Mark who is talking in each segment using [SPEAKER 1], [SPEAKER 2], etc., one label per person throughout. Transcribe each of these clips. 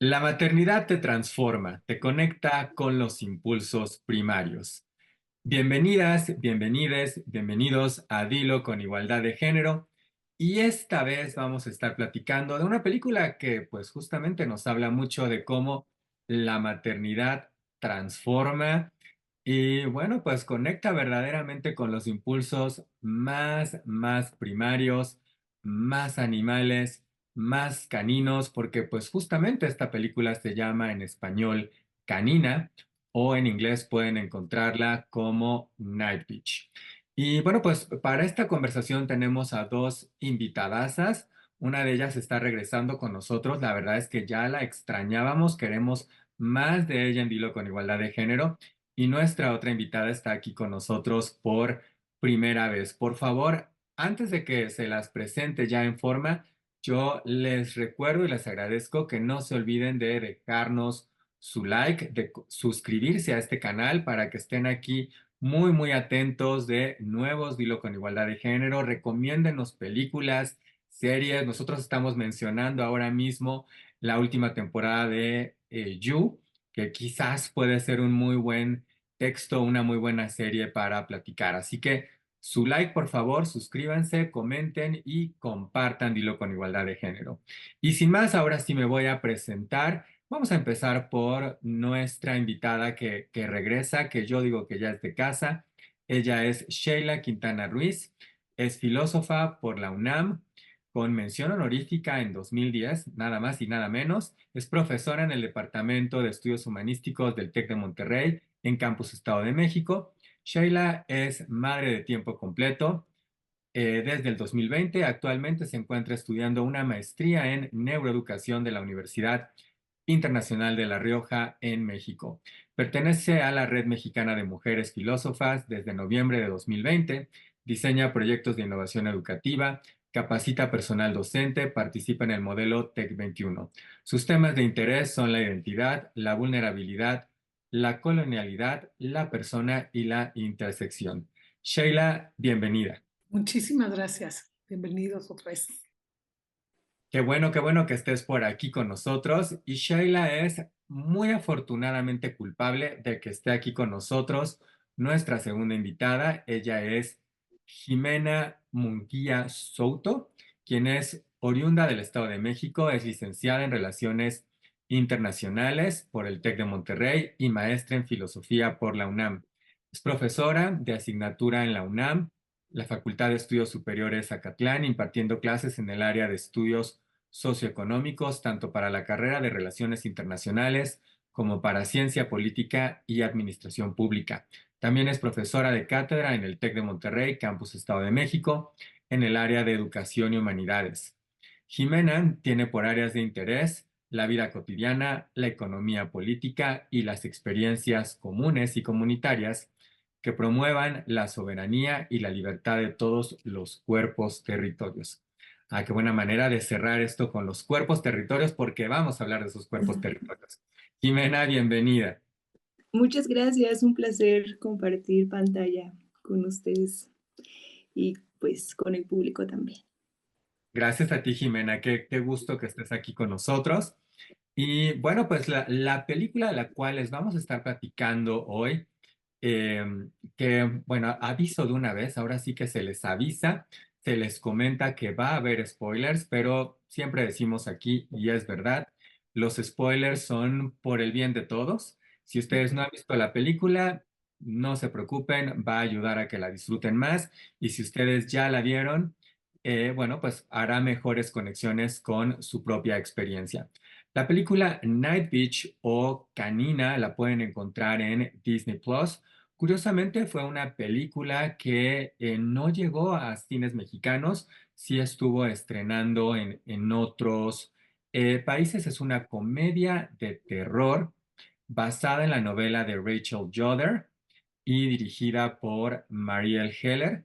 [SPEAKER 1] La maternidad te transforma, te conecta con los impulsos primarios. Bienvenidas, bienvenides, bienvenidos a Dilo con Igualdad de Género. Y esta vez vamos a estar platicando de una película que pues justamente nos habla mucho de cómo la maternidad transforma y bueno, pues conecta verdaderamente con los impulsos más primarios, más animales, más caninos, porque pues justamente esta película se llama en español Canina o en inglés pueden encontrarla como Night Beach. Y bueno, pues para esta conversación tenemos a dos invitadasas. Una de ellas está regresando con nosotros. La verdad es que ya la extrañábamos. Queremos más de ella en Dilo con Igualdad de Género. Y nuestra otra invitada está aquí con nosotros por primera vez. Por favor, antes de que se las presente ya en forma, yo les recuerdo y les agradezco que no se olviden de dejarnos su like, de suscribirse a este canal para que estén aquí muy atentos de nuevos Dilo con Igualdad de Género. Recomiéndenos películas, series. Nosotros estamos mencionando ahora mismo la última temporada de You, que quizás puede ser un muy buen texto, una muy buena serie para platicar. Así que su like, por favor, suscríbanse, comenten y compartan Dilo con Igualdad de Género. Y sin más, ahora sí me voy a presentar. Vamos a empezar por nuestra invitada que regresa, que yo digo que ya es de casa. Ella es Sheila Quintana Ruiz, es filósofa por la UNAM, con mención honorífica en 2010, nada más y nada menos. Es profesora en el Departamento de Estudios Humanísticos del TEC de Monterrey, en Campus Estado de México. Sheila es madre de tiempo completo, desde el 2020. Actualmente se encuentra estudiando una maestría en neuroeducación de la Universidad Internacional de La Rioja en México. Pertenece a la Red Mexicana de Mujeres Filósofas desde noviembre de 2020. Diseña proyectos de innovación educativa, capacita personal docente, participa en el modelo TEC 21. Sus temas de interés son la identidad, la vulnerabilidad, la colonialidad, la persona y la intersección. Sheila, bienvenida.
[SPEAKER 2] Muchísimas gracias. Bienvenidos otra vez.
[SPEAKER 1] Qué bueno que estés por aquí con nosotros. Y Sheila es muy afortunadamente culpable de que esté aquí con nosotros. Nuestra segunda invitada, ella es Jimena Munguía Souto, quien es oriunda del Estado de México, es licenciada en Relaciones Internacionales por el TEC de Monterrey y maestra en Filosofía por la UNAM. Es profesora de asignatura en la UNAM, la Facultad de Estudios Superiores Acatlán, impartiendo clases en el área de estudios socioeconómicos, tanto para la carrera de Relaciones Internacionales como para Ciencia Política y Administración Pública. También es profesora de cátedra en el TEC de Monterrey, Campus Estado de México, en el área de Educación y Humanidades. Jimena tiene por áreas de interés la vida cotidiana, la economía política y las experiencias comunes y comunitarias que promuevan la soberanía y la libertad de todos los cuerpos territorios. Ah, qué buena manera de cerrar esto con los cuerpos territorios, porque vamos a hablar de esos cuerpos territorios. Jimena, bienvenida.
[SPEAKER 3] Muchas gracias, un placer compartir pantalla con ustedes y pues con el público también.
[SPEAKER 1] Gracias a ti, Jimena. Qué gusto que estés aquí con nosotros. Y bueno, pues la película de la cual les vamos a estar platicando hoy, eh, que bueno, aviso de una vez, ahora sí que se les avisa, se les comenta que va a haber spoilers, pero siempre decimos aquí, y es verdad, los spoilers son por el bien de todos. Si ustedes no han visto la película, no se preocupen, va a ayudar a que la disfruten más. Y si ustedes ya la vieron, bueno, pues hará mejores conexiones con su propia experiencia. La película Night Beach o Canina la pueden encontrar en Disney Plus. Curiosamente fue una película que no llegó a cines mexicanos, sí estuvo estrenando en otros países. Es una comedia de terror basada en la novela de Rachel Joder y dirigida por Marielle Heller.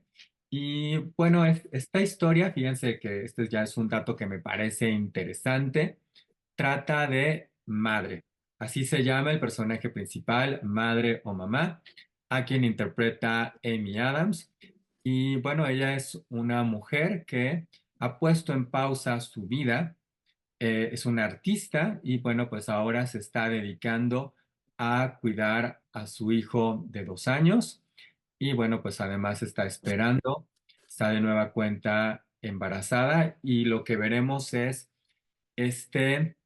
[SPEAKER 1] Y bueno, esta historia, fíjense que este ya es un dato que me parece interesante, trata de madre. Así se llama el personaje principal, madre o mamá, a quien interpreta Amy Adams. Y bueno, ella es una mujer que ha puesto en pausa su vida es una artista y bueno, pues ahora se está dedicando a cuidar a su hijo de 2 años y bueno, pues además está esperando, está de nueva cuenta embarazada y lo que veremos es este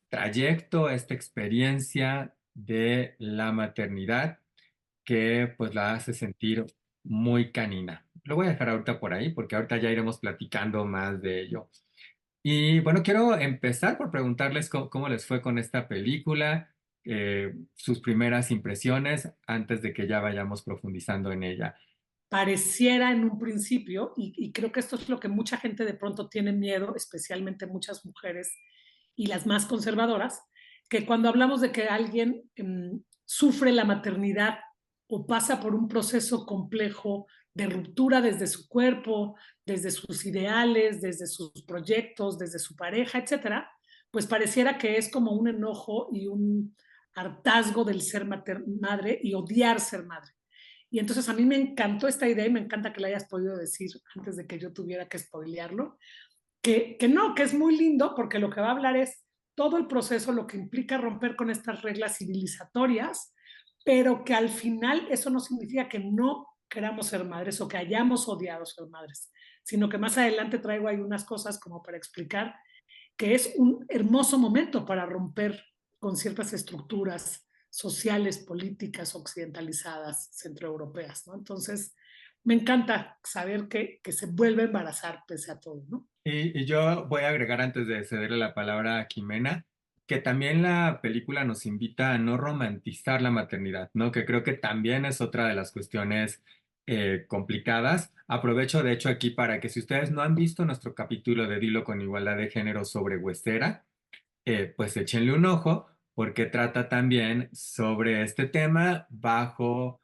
[SPEAKER 1] trayecto, esta experiencia de la maternidad que pues la hace sentir muy canina. Lo voy a dejar ahorita por ahí porque ahorita ya iremos platicando más de ello. Y bueno, quiero empezar por preguntarles cómo les fue con esta película, sus primeras impresiones antes de que ya vayamos profundizando en ella.
[SPEAKER 2] Pareciera en un principio, y creo que esto es lo que mucha gente de pronto tiene miedo, especialmente muchas mujeres y las más conservadoras, que cuando hablamos de que alguien sufre la maternidad o pasa por un proceso complejo de ruptura desde su cuerpo, desde sus ideales, desde sus proyectos, desde su pareja, etcétera, pues pareciera que es como un enojo y un hartazgo del ser madre y odiar ser madre. Y entonces a mí me encantó esta idea y me encanta que la hayas podido decir antes de que yo tuviera que spoilearlo, que no, que es muy lindo porque lo que va a hablar es todo el proceso, lo que implica romper con estas reglas civilizatorias, pero que al final eso no significa que no queramos ser madres o que hayamos odiado ser madres, sino que más adelante traigo ahí unas cosas como para explicar que es un hermoso momento para romper con ciertas estructuras sociales, políticas occidentalizadas, centroeuropeas, ¿no? Entonces, me encanta saber que se vuelve a embarazar pese a todo, ¿no?
[SPEAKER 1] Y yo voy a agregar antes de cederle la palabra a Jimena, que también la película nos invita a no romantizar la maternidad, ¿no? Que creo que también es otra de las cuestiones complicadas. Aprovecho de hecho aquí para que si ustedes no han visto nuestro capítulo de Dilo con Igualdad de Género sobre Huesera, pues échenle un ojo porque trata también sobre este tema bajo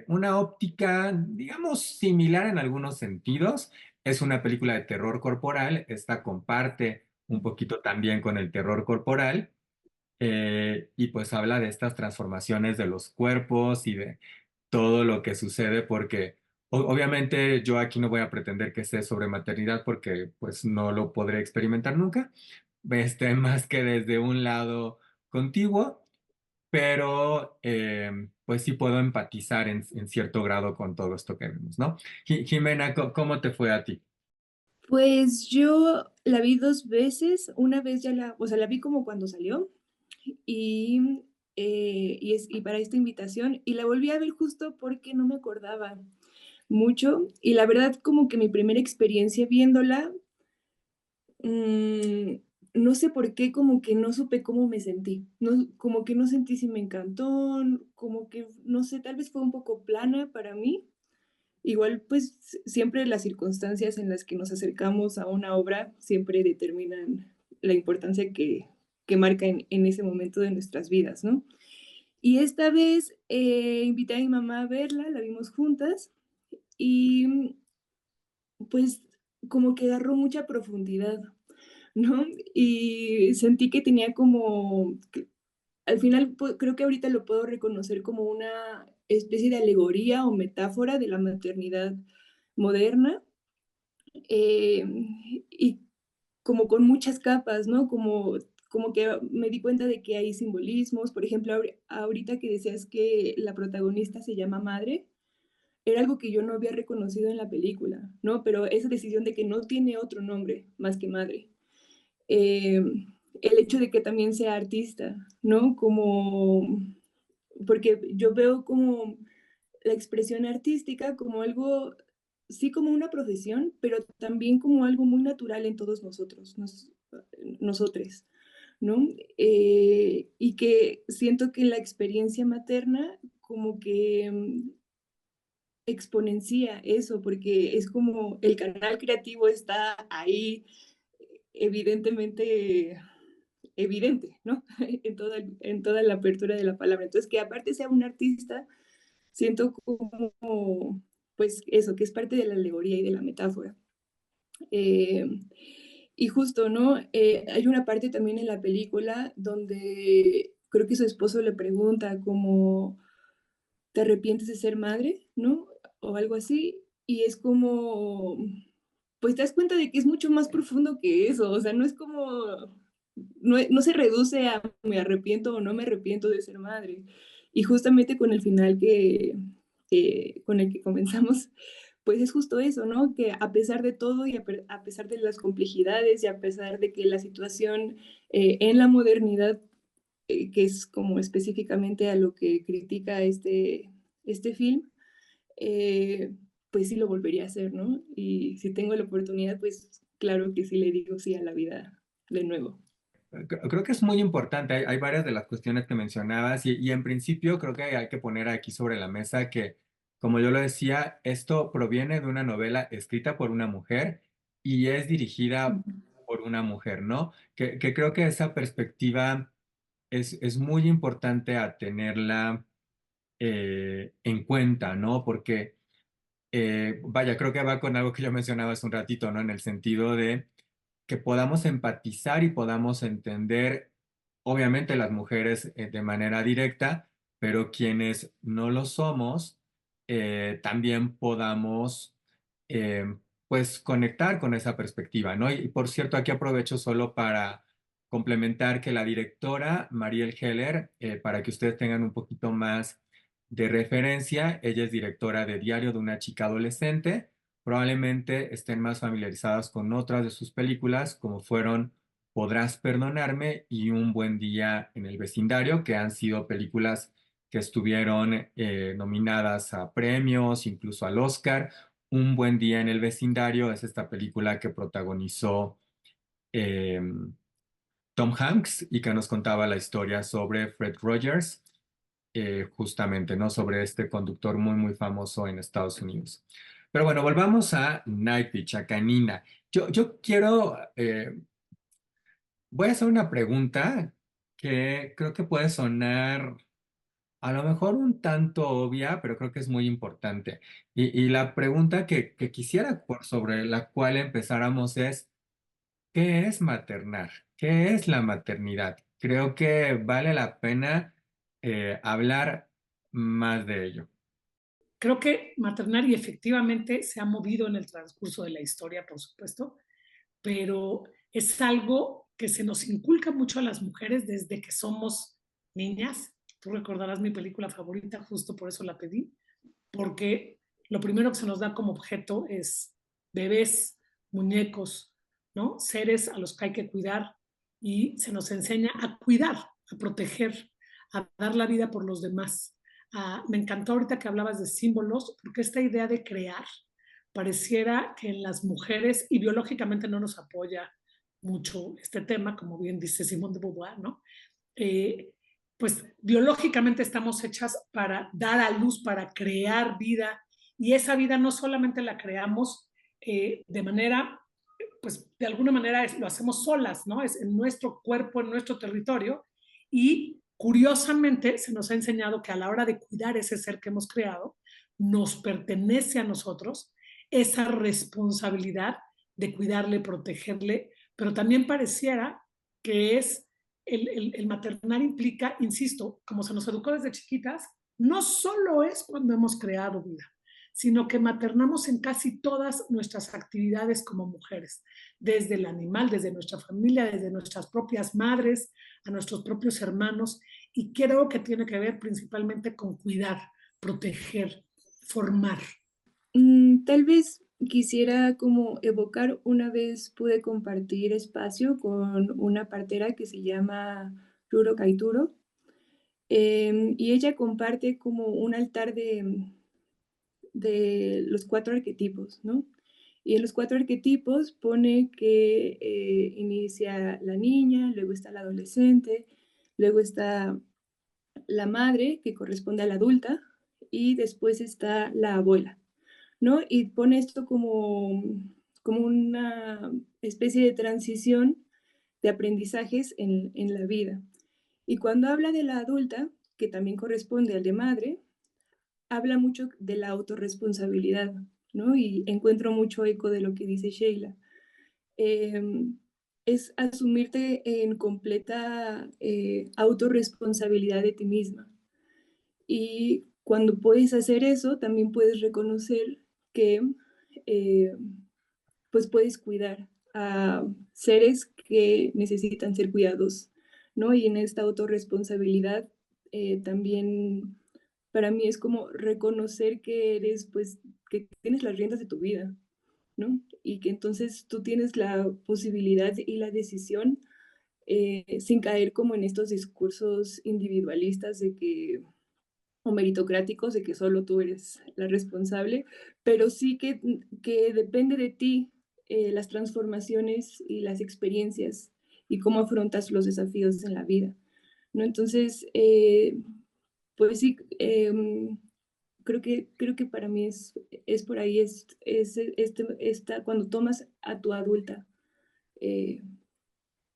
[SPEAKER 1] una óptica, digamos, similar en algunos sentidos. Es una película de terror corporal, esta comparte un poquito también con el terror corporal y pues habla de estas transformaciones de los cuerpos y de todo lo que sucede porque obviamente yo aquí no voy a pretender que sé sobre maternidad porque pues no lo podré experimentar nunca, más que desde un lado contiguo, pero pues sí puedo empatizar en cierto grado con todo esto que vemos, ¿no? Jimena, ¿cómo te fue a ti?
[SPEAKER 3] Pues yo la vi 2 veces, una vez ya o sea, la vi como cuando salió y, y para esta invitación, y la volví a ver justo porque no me acordaba mucho, y la verdad como que mi primera experiencia viéndola, mm, no sé por qué, como que no supe cómo me sentí, no, como que no sentí si me encantó, como que, no sé, tal vez fue un poco plana para mí. Igual, pues siempre las circunstancias en las que nos acercamos a una obra siempre determinan la importancia que marca en ese momento de nuestras vidas, ¿no? Y esta vez invité a mi mamá a verla, la vimos juntas y pues como que agarró mucha profundidad, ¿no? Y sentí que tenía como, al final creo que ahorita lo puedo reconocer como una especie de alegoría o metáfora de la maternidad moderna, eh, y como con muchas capas, ¿no? Como que me di cuenta de que hay simbolismos, por ejemplo, ahorita que decías que la protagonista se llama Madre, era algo que yo no había reconocido en la película, ¿no? Pero esa decisión de que no tiene otro nombre más que Madre. Eh, el hecho de que también sea artista, ¿no? Como, porque yo veo como la expresión artística como algo, sí como una profesión, pero también como algo muy natural en todos nosotros, nosotres, ¿no? Y que siento que la experiencia materna como que exponencia eso, porque es como el canal creativo está ahí evidentemente evidente, ¿no? En toda la apertura de la palabra. Entonces, que aparte sea un artista, siento como, pues eso, que es parte de la alegoría y de la metáfora. Eh, y justo, ¿no? Hay una parte también en la película donde creo que su esposo le pregunta como, ¿te arrepientes de ser madre? ¿No? O algo así. Y es como, pues te das cuenta de que es mucho más profundo que eso, o sea, no es como, no se reduce a me arrepiento o no me arrepiento de ser madre. Y justamente con el final con el que comenzamos, pues es justo eso, ¿no? Que a pesar de todo y a pesar de las complejidades y a pesar de que la situación en la modernidad, que es como específicamente a lo que critica este film, eh, pues sí lo volvería a hacer, ¿no? Y si tengo la oportunidad, pues claro que sí le digo sí a la vida de nuevo.
[SPEAKER 1] Creo que es muy importante. Hay varias de las cuestiones que mencionabas y en principio creo que hay que poner aquí sobre la mesa que, como yo lo decía, esto proviene de una novela escrita por una mujer y es dirigida por una mujer, ¿no? Que creo que esa perspectiva es muy importante a tenerla en cuenta, ¿no? Porque, vaya, creo que va con algo que yo mencionaba hace un ratito, ¿no? En el sentido de que podamos empatizar y podamos entender, obviamente las mujeres de manera directa, pero quienes no lo somos, también podamos, pues, conectar con esa perspectiva, ¿no? Y por cierto, aquí aprovecho solo para complementar que la directora, Mariel Heller, para que ustedes tengan un poquito más de referencia, ella es directora de Diario de una chica adolescente. Probablemente estén más familiarizadas con otras de sus películas, como fueron Podrás perdonarme y Un buen día en el vecindario, que han sido películas que estuvieron nominadas a premios, incluso al Oscar. Un buen día en el vecindario es esta película que protagonizó eh, Tom Hanks y que nos contaba la historia sobre Fred Rogers, justamente, ¿no? Sobre este conductor muy, muy famoso en Estados Unidos. Pero bueno, volvamos a Nightwish, a Canina. Yo quiero, voy a hacer una pregunta que creo que puede sonar a lo mejor un tanto obvia, pero creo que es muy importante. Y la pregunta que quisiera por sobre la cual empezáramos es, ¿qué es maternar? ¿Qué es la maternidad? Creo que vale la pena hablar más de ello.
[SPEAKER 2] Creo que maternar y efectivamente se ha movido en el transcurso de la historia, por supuesto, pero es algo que se nos inculca mucho a las mujeres desde que somos niñas. Tú recordarás mi película favorita, justo por eso la pedí, porque lo primero que se nos da como objeto es bebés, muñecos, ¿no? Seres a los que hay que cuidar y se nos enseña a cuidar, a proteger, a dar la vida por los demás. Me encantó ahorita que hablabas de símbolos, porque esta idea de crear pareciera que en las mujeres, y biológicamente no nos apoya mucho este tema, como bien dice Simone de Beauvoir, ¿no? Eh, pues biológicamente estamos hechas para dar a luz, para crear vida, y esa vida no solamente la creamos de manera, pues de alguna manera lo hacemos solas, ¿no? Es en nuestro cuerpo, en nuestro territorio, y curiosamente se nos ha enseñado que a la hora de cuidar ese ser que hemos creado, nos pertenece a nosotros esa responsabilidad de cuidarle, protegerle, pero también pareciera que es el maternar implica, insisto, como se nos educó desde chiquitas, no solo es cuando hemos creado vida, sino que maternamos en casi todas nuestras actividades como mujeres, desde el animal, desde nuestra familia, desde nuestras propias madres, a nuestros propios hermanos, y creo que tiene que ver principalmente con cuidar, proteger, formar.
[SPEAKER 3] Tal vez quisiera como evocar, una vez pude compartir espacio con una partera que se llama Ruro Kaituro, y ella comparte como un altar de los 4 arquetipos, ¿no? Y en los 4 arquetipos pone que inicia la niña, luego está la adolescente, luego está la madre, que corresponde a la adulta, y después está la abuela, ¿no? Y pone esto como una especie de transición de aprendizajes en la vida. Y cuando habla de la adulta, que también corresponde al de madre, habla mucho de la autorresponsabilidad, ¿no? Y encuentro mucho eco de lo que dice Sheila. Es asumirte en completa autorresponsabilidad de ti misma. Y cuando puedes hacer eso, también puedes reconocer que, eh, pues puedes cuidar a seres que necesitan ser cuidados, ¿no? Y en esta autorresponsabilidad también para mí es como reconocer que eres, pues, que tienes las riendas de tu vida, ¿no? Y que entonces tú tienes la posibilidad y la decisión sin caer como en estos discursos individualistas de que o meritocráticos de que solo tú eres la responsable, pero sí que depende de ti las transformaciones y las experiencias y cómo afrontas los desafíos en la vida, ¿no? Entonces, pues sí, creo que para mí es por ahí, cuando tomas a tu adulta eh,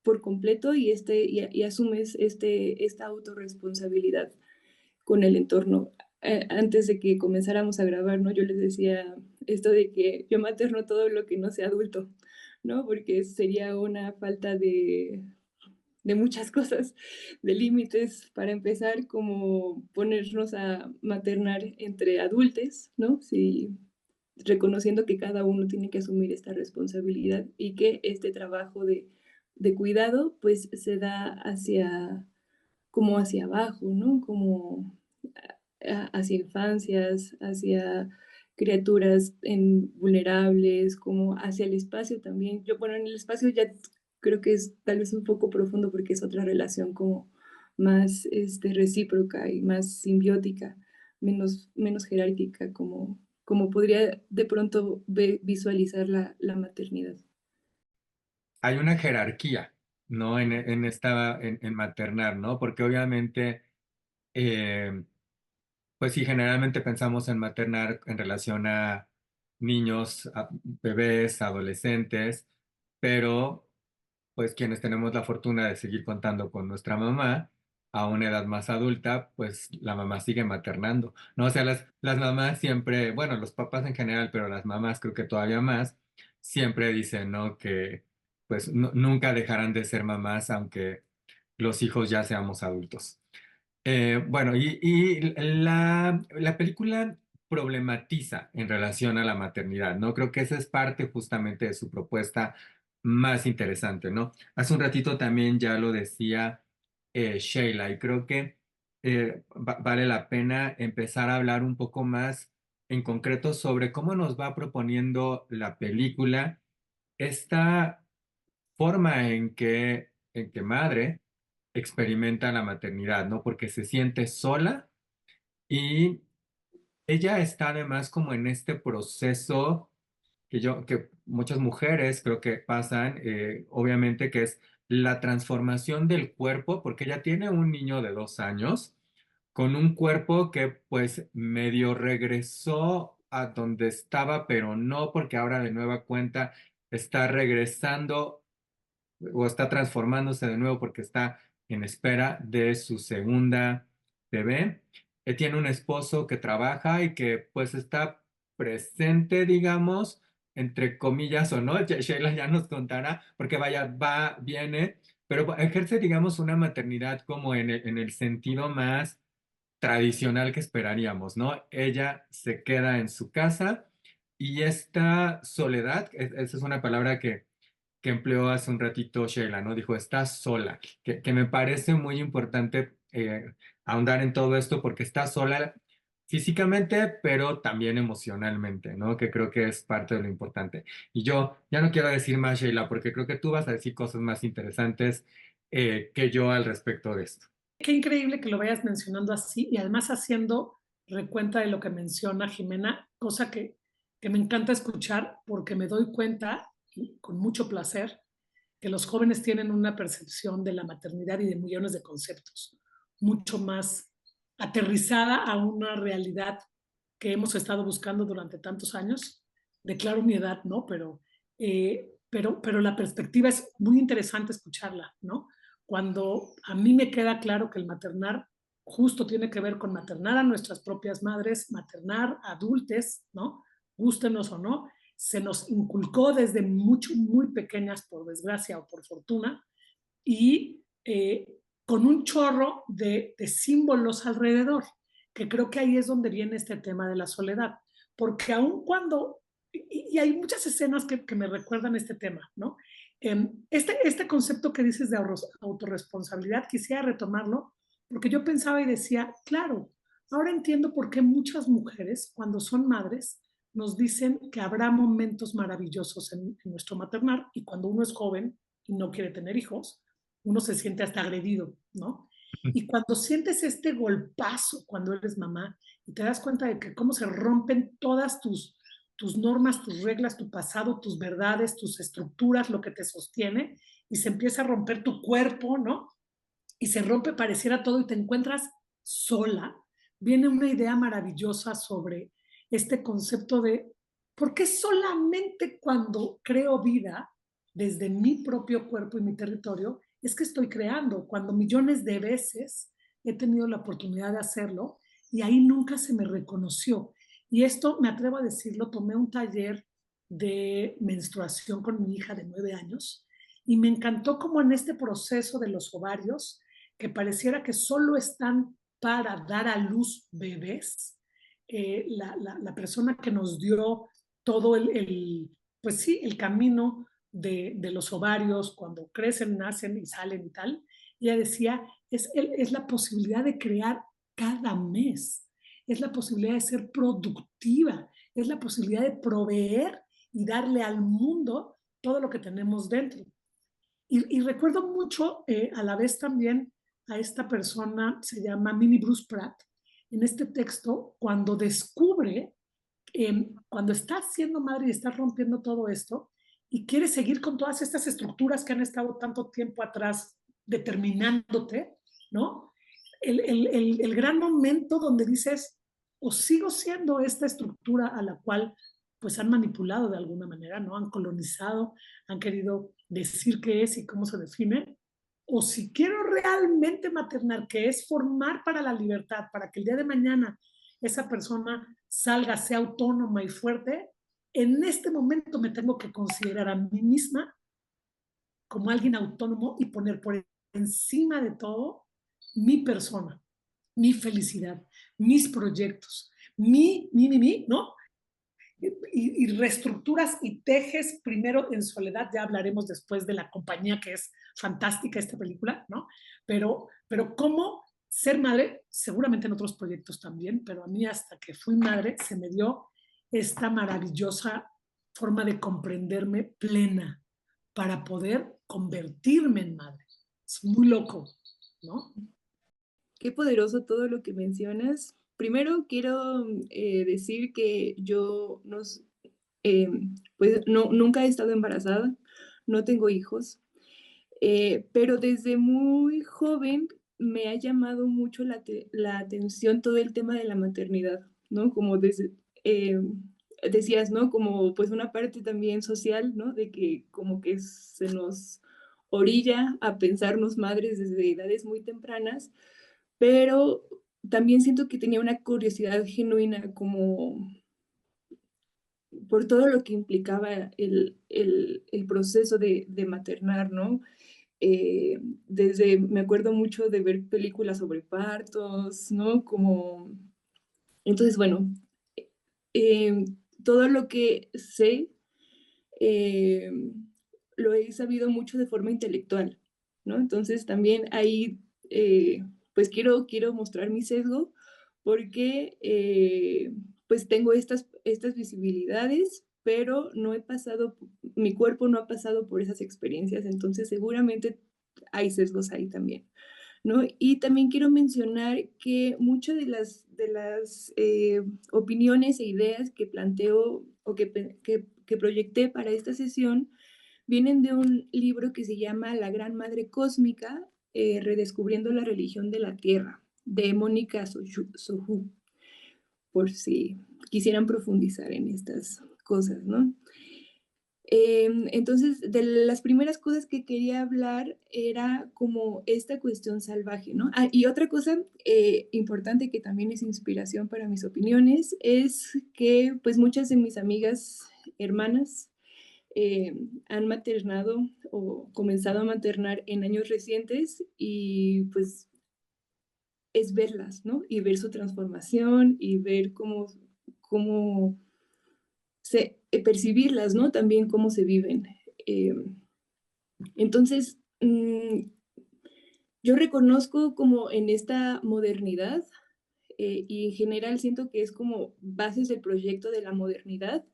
[SPEAKER 3] por completo y asumes esta autorresponsabilidad con el entorno. Antes de que comenzáramos a grabar, ¿no? Yo les decía esto de que yo materno todo lo que no sea adulto, ¿no? Porque sería una falta de muchas cosas, de límites, para empezar, como ponernos a maternar entre adultos, ¿no? Sí, reconociendo que cada uno tiene que asumir esta responsabilidad y que este trabajo de cuidado, pues se da como hacia abajo, ¿no? Como hacia infancias, hacia criaturas vulnerables, como hacia el espacio también. Yo, bueno, en el espacio ya creo que es tal vez un poco profundo porque es otra relación como más recíproca y más simbiótica, menos jerárquica, como podría de pronto visualizar la maternidad.
[SPEAKER 1] Hay una jerarquía, ¿no? En maternar, ¿no? Porque obviamente, eh, pues sí, generalmente pensamos en maternar en relación a niños, a bebés, adolescentes, pero pues quienes tenemos la fortuna de seguir contando con nuestra mamá a una edad más adulta, pues la mamá sigue maternando, ¿no? O sea, las mamás siempre, bueno, los papás en general, pero las mamás creo que todavía más, siempre dicen, ¿no? Que pues nunca dejarán de ser mamás aunque los hijos ya seamos adultos. Bueno, y la película problematiza en relación a la maternidad, ¿no? Creo que esa es parte justamente de su propuesta más interesante, ¿no? Hace un ratito también ya lo decía Sheila, y creo que vale la pena empezar a hablar un poco más en concreto sobre cómo nos va proponiendo la película esta forma en que madre experimenta la maternidad, ¿no? Porque se siente sola y ella está además como en este proceso que muchas mujeres creo que pasan, obviamente, que es la transformación del cuerpo, porque ella tiene un niño de 2 años con un cuerpo que pues medio regresó a donde estaba, pero no porque ahora de nueva cuenta está regresando o está transformándose de nuevo porque está en espera de su segunda bebé. Tiene un esposo que trabaja y que pues está presente, digamos, entre comillas o no. Sheila ya nos contará, porque vaya, va, viene, pero ejerce, digamos, una maternidad como en el sentido más tradicional que esperaríamos, ¿no? Ella se queda en su casa y esta soledad, esa es una palabra que empleó hace un ratito Sheila, ¿no? Dijo, estás sola, que me parece muy importante ahondar en todo esto porque estás sola físicamente, pero también emocionalmente, ¿no? Que creo que es parte de lo importante. Y yo ya no quiero decir más, Sheila, porque creo que tú vas a decir cosas más interesantes que yo al respecto de esto.
[SPEAKER 2] Qué increíble que lo vayas mencionando así y además haciendo recuenta de lo que menciona Jimena, cosa que me encanta escuchar porque me doy cuenta, y con mucho placer, que los jóvenes tienen una percepción de la maternidad y de millones de conceptos mucho más aterrizada a una realidad que hemos estado buscando durante tantos años. Declaro mi edad, ¿no? Pero la perspectiva es muy interesante escucharla, ¿no? Cuando a mí me queda claro que el maternar justo tiene que ver con maternar a nuestras propias madres, maternar a adultos, ¿no? Gústenos o no, se nos inculcó desde muy pequeñas, por desgracia o por fortuna, y con un chorro de símbolos alrededor, que creo que ahí es donde viene este tema de la soledad, porque aun cuando y hay muchas escenas que me recuerdan este tema, ¿no? Este concepto que dices de autorresponsabilidad, quisiera retomarlo, porque yo pensaba y decía, claro, ahora entiendo por qué muchas mujeres, cuando son madres, nos dicen que habrá momentos maravillosos en nuestro maternar, y cuando uno es joven y no quiere tener hijos, uno se siente hasta agredido, ¿no? Y cuando sientes este golpazo cuando eres mamá y te das cuenta de que cómo se rompen todas tus normas, tus reglas, tu pasado, tus verdades, tus estructuras, lo que te sostiene, y se empieza a romper tu cuerpo, ¿no? Y se rompe, pareciera todo, y te encuentras sola, viene una idea maravillosa sobre este concepto de por qué solamente cuando creo vida desde mi propio cuerpo y mi territorio es que estoy creando, cuando millones de veces he tenido la oportunidad de hacerlo y ahí nunca se me reconoció. Y esto, me atrevo a decirlo, tomé un taller de menstruación con mi hija de 9 años y me encantó como en este proceso de los ovarios, que pareciera que solo están para dar a luz bebés, la persona que nos dio todo pues sí, el camino de los ovarios, cuando crecen, nacen y salen y tal, ella decía, es la posibilidad de crear cada mes, es la posibilidad de ser productiva, es la posibilidad de proveer y darle al mundo todo lo que tenemos dentro. Y recuerdo mucho a la vez también a esta persona, se llama Minnie Bruce Pratt, en este texto, cuando descubre, cuando está siendo madre y está rompiendo todo esto, y quiere seguir con todas estas estructuras que han estado tanto tiempo atrás determinándote, ¿no? El gran momento donde dices, o sigo siendo esta estructura a la cual pues han manipulado de alguna manera, ¿no? Han colonizado, han querido decir qué es y cómo se define, o si quiero realmente maternar, que es formar para la libertad, para que el día de mañana esa persona salga, sea autónoma y fuerte, en este momento me tengo que considerar a mí misma como alguien autónomo y poner por encima de todo mi persona, mi felicidad, mis proyectos, ¿no? Y reestructuras y tejes primero en soledad, ya hablaremos después de la compañía, que es fantástica esta película, ¿no? Pero cómo ser madre, seguramente en otros proyectos también, pero a mí hasta que fui madre se me dio esta maravillosa forma de comprenderme plena para poder convertirme en madre. Es muy loco, ¿no?
[SPEAKER 3] Qué poderoso todo lo que mencionas. Primero quiero decir que yo pues nunca he estado embarazada, no tengo hijos, pero desde muy joven me ha llamado mucho la atención todo el tema de la maternidad, ¿no? Como decías, ¿no? Como pues una parte también social, ¿no? De que como que se nos orilla a pensarnos madres desde edades muy tempranas, pero también siento que tenía una curiosidad genuina como por todo lo que implicaba el proceso de maternar, ¿no? Me acuerdo mucho de ver películas sobre partos, ¿no? Como, entonces, bueno, eh, todo lo que sé eh, lo he sabido mucho de forma intelectual, ¿no? Entonces también ahí, pues quiero mostrar mi sesgo porque pues tengo estas visibilidades, pero no he pasado, mi cuerpo no ha pasado por esas experiencias, entonces seguramente hay sesgos ahí también, ¿no? Y también quiero mencionar que muchas de las opiniones e ideas que planteo o que proyecté para esta sesión vienen de un libro que se llama La Gran Madre Cósmica, Redescubriendo la Religión de la Tierra, de Mónica Sohu, por si quisieran profundizar en estas cosas, ¿no? Entonces, de las primeras cosas que quería hablar era como esta cuestión salvaje, ¿no? Ah, y otra cosa importante que también es inspiración para mis opiniones es que pues muchas de mis amigas hermanas han maternado o comenzado a maternar en años recientes y pues es verlas, ¿no? Y ver su transformación y ver cómo percibirlas, ¿no? También cómo se viven. Entonces, yo reconozco como en esta modernidad, y en general siento que es como bases del proyecto de la modernidad,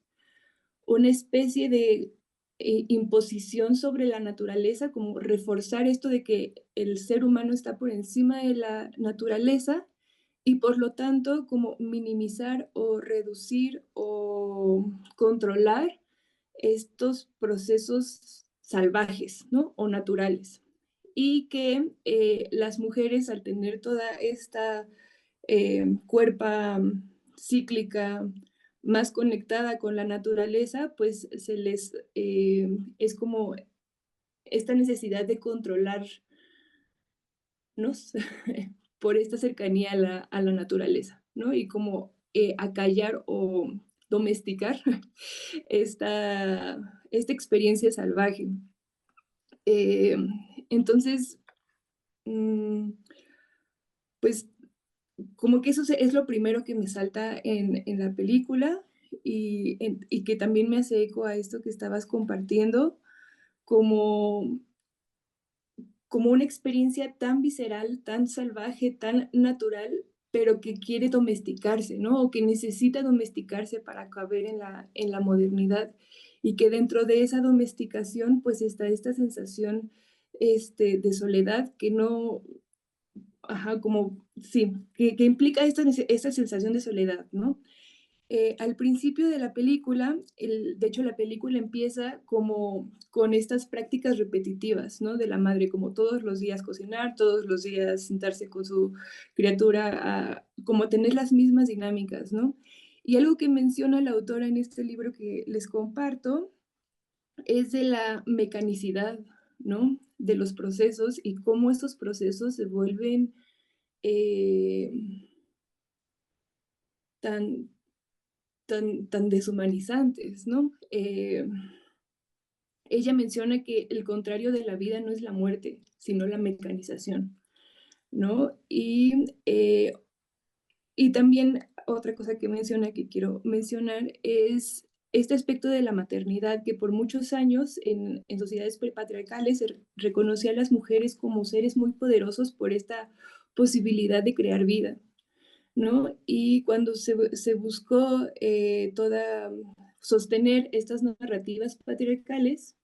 [SPEAKER 3] una especie de imposición sobre la naturaleza, como reforzar esto de que el ser humano está por encima de la naturaleza y por lo tanto como minimizar o reducir o controlar estos procesos salvajes, ¿no? O naturales. Y que las mujeres al tener toda esta cuerpa cíclica más conectada con la naturaleza, pues se les es como esta necesidad de controlarnos por esta cercanía a la naturaleza, ¿no? Y como acallar o domesticar esta experiencia salvaje. Eh, entonces, pues como que eso es lo primero que me salta en la película y que también me hace eco a esto que estabas compartiendo, como, como una experiencia tan visceral, tan salvaje, tan natural, pero que quiere domesticarse, ¿no? O que necesita domesticarse para caber en la modernidad. Y que dentro de esa domesticación, pues está esta sensación de soledad que no, ajá, como, sí, que implica esta sensación de soledad, ¿no? Al principio de la película, de hecho la película empieza como con estas prácticas repetitivas, ¿no? De la madre, como todos los días cocinar, todos los días sentarse con su criatura, como tener las mismas dinámicas, ¿no? Y algo que menciona la autora en este libro que les comparto es de la mecanicidad, ¿no? De los procesos y cómo estos procesos se vuelven eh, tan, tan deshumanizantes, ¿no? Ella menciona que el contrario de la vida no es la muerte, sino la mecanización, ¿no? Y también otra cosa que menciona, que quiero mencionar, es este aspecto de la maternidad, que por muchos años en sociedades patriarcales se reconocía a las mujeres como seres muy poderosos por esta posibilidad de crear vida, ¿no? Y cuando se buscó sostener estas narrativas patriarcales,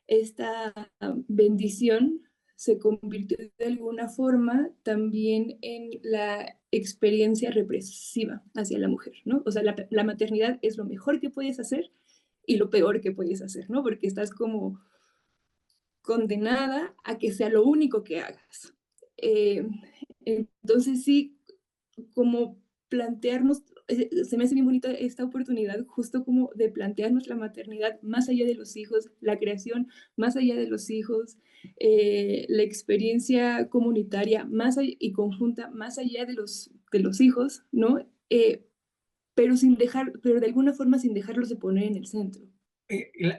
[SPEAKER 3] esta bendición se convirtió de alguna forma también en la experiencia represiva hacia la mujer, ¿no? O sea, la maternidad es lo mejor que puedes hacer y lo peor que puedes hacer, ¿no? Porque estás como condenada a que sea lo único que hagas. Eh, entonces sí, como plantearnos, se me hace bien bonita esta oportunidad justo como de plantearnos la maternidad más allá de los hijos, la creación más allá de los hijos, la experiencia comunitaria y conjunta más allá de los hijos, ¿no? Pero sin dejar, pero de alguna forma sin dejarlos de poner en el centro.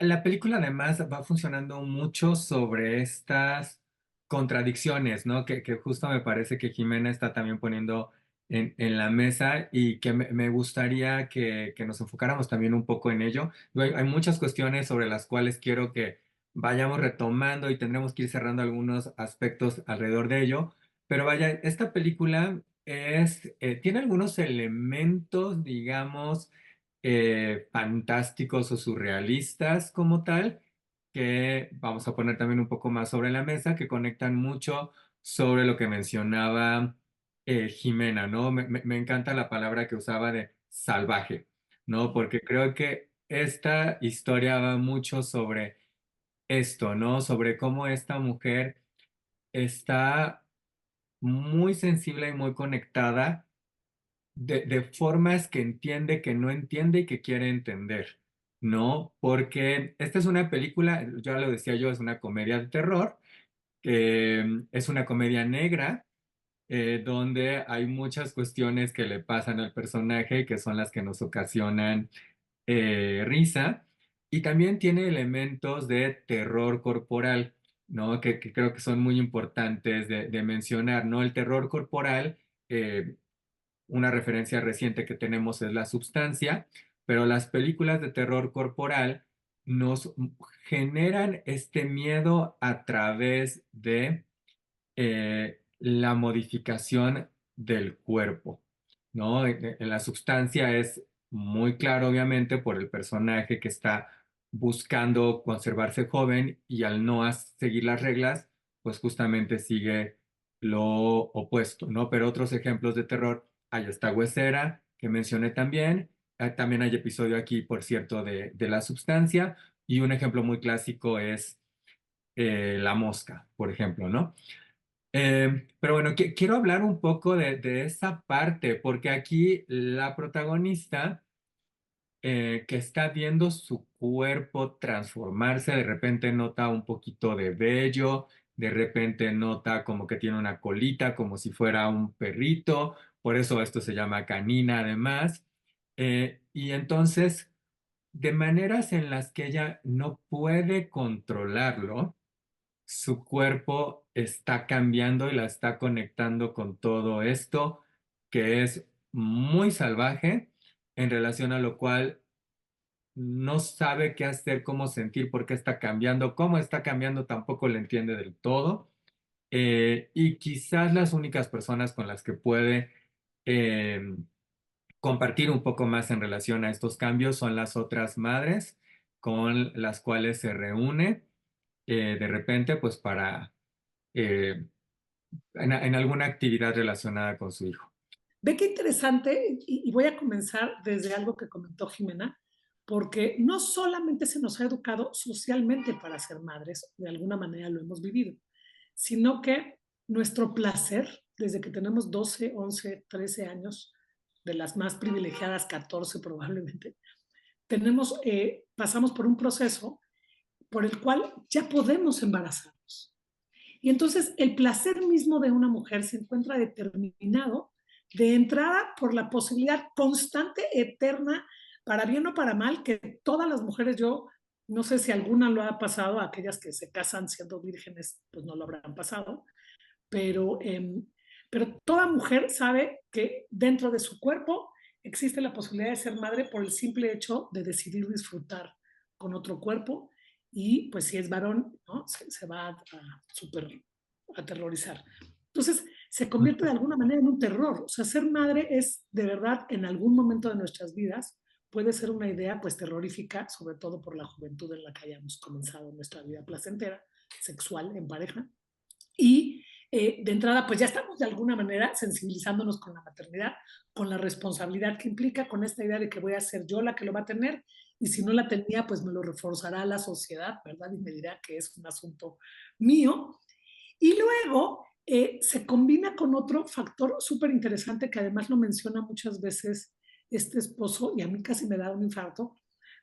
[SPEAKER 1] La película además va funcionando mucho sobre estas contradicciones, ¿no? Que justo me parece que Jimena está también poniendo en la mesa y que me gustaría que nos enfocáramos también un poco en ello. Hay muchas cuestiones sobre las cuales quiero que vayamos retomando y tendremos que ir cerrando algunos aspectos alrededor de ello. Pero vaya, esta película tiene algunos elementos, digamos, fantásticos o surrealistas como tal, que vamos a poner también un poco más sobre la mesa, que conectan mucho sobre lo que mencionaba Jimena, ¿no? Me encanta la palabra que usaba de salvaje, ¿no? Porque creo que esta historia va mucho sobre esto, ¿no? Sobre cómo esta mujer está muy sensible y muy conectada de formas que entiende, que no entiende y que quiere entender, ¿no? Porque esta es una película, ya lo decía yo, es una comedia de terror, es una comedia negra, donde hay muchas cuestiones que le pasan al personaje que son las que nos ocasionan risa, y también tiene elementos de terror corporal, ¿no? Que creo que son muy importantes de mencionar, ¿no? El terror corporal. Una referencia reciente que tenemos es La Substancia, pero las películas de terror corporal nos generan este miedo a través de la modificación del cuerpo, ¿no? La sustancia es muy claro, obviamente, por el personaje que está buscando conservarse joven y al no seguir las reglas, pues justamente sigue lo opuesto, ¿no? Pero otros ejemplos de terror, hay esta Huesera que mencioné también, también hay episodio aquí, por cierto, de la sustancia, y un ejemplo muy clásico es La Mosca, por ejemplo, ¿no? Pero bueno, quiero hablar un poco de esa parte, porque aquí la protagonista que está viendo su cuerpo transformarse, de repente nota un poquito de vello, de repente nota como que tiene una colita, como si fuera un perrito, por eso esto se llama canina además. Y entonces, de maneras en las que ella no puede controlarlo, su cuerpo está cambiando y la está conectando con todo esto que es muy salvaje, en relación a lo cual no sabe qué hacer, cómo sentir, por qué está cambiando, cómo está cambiando tampoco le entiende del todo. Y quizás las únicas personas con las que puede eh, compartir un poco más en relación a estos cambios son las otras madres con las cuales se reúne de repente, pues para eh, en alguna actividad relacionada con su hijo.
[SPEAKER 2] Ve qué interesante, y voy a comenzar desde algo que comentó Jimena, porque no solamente se nos ha educado socialmente para ser madres, de alguna manera lo hemos vivido, sino que nuestro placer, desde que tenemos 12, 11, 13 años, de las más privilegiadas 14 probablemente, pasamos por un proceso por el cual ya podemos embarazarnos. Y entonces el placer mismo de una mujer se encuentra determinado de entrada por la posibilidad constante, eterna, para bien o para mal, que todas las mujeres, yo no sé si alguna lo ha pasado, aquellas que se casan siendo vírgenes, pues no lo habrán pasado, pero, pero toda mujer sabe que dentro de su cuerpo existe la posibilidad de ser madre por el simple hecho de decidir disfrutar con otro cuerpo y pues si es varón, ¿no? Se va a super aterrorizar. Entonces se convierte de alguna manera en un terror. O sea, ser madre es de verdad en algún momento de nuestras vidas puede ser una idea pues terrorífica, sobre todo por la juventud en la que hayamos comenzado nuestra vida placentera, sexual, en pareja. Y de entrada, pues ya estamos de alguna manera sensibilizándonos con la maternidad, con la responsabilidad que implica, con esta idea de que voy a ser yo la que lo va a tener, y si no la tenía, pues me lo reforzará la sociedad, ¿verdad? Y me dirá que es un asunto mío. Y luego se combina con otro factor súper interesante que además lo menciona muchas veces este esposo, y a mí casi me da un infarto,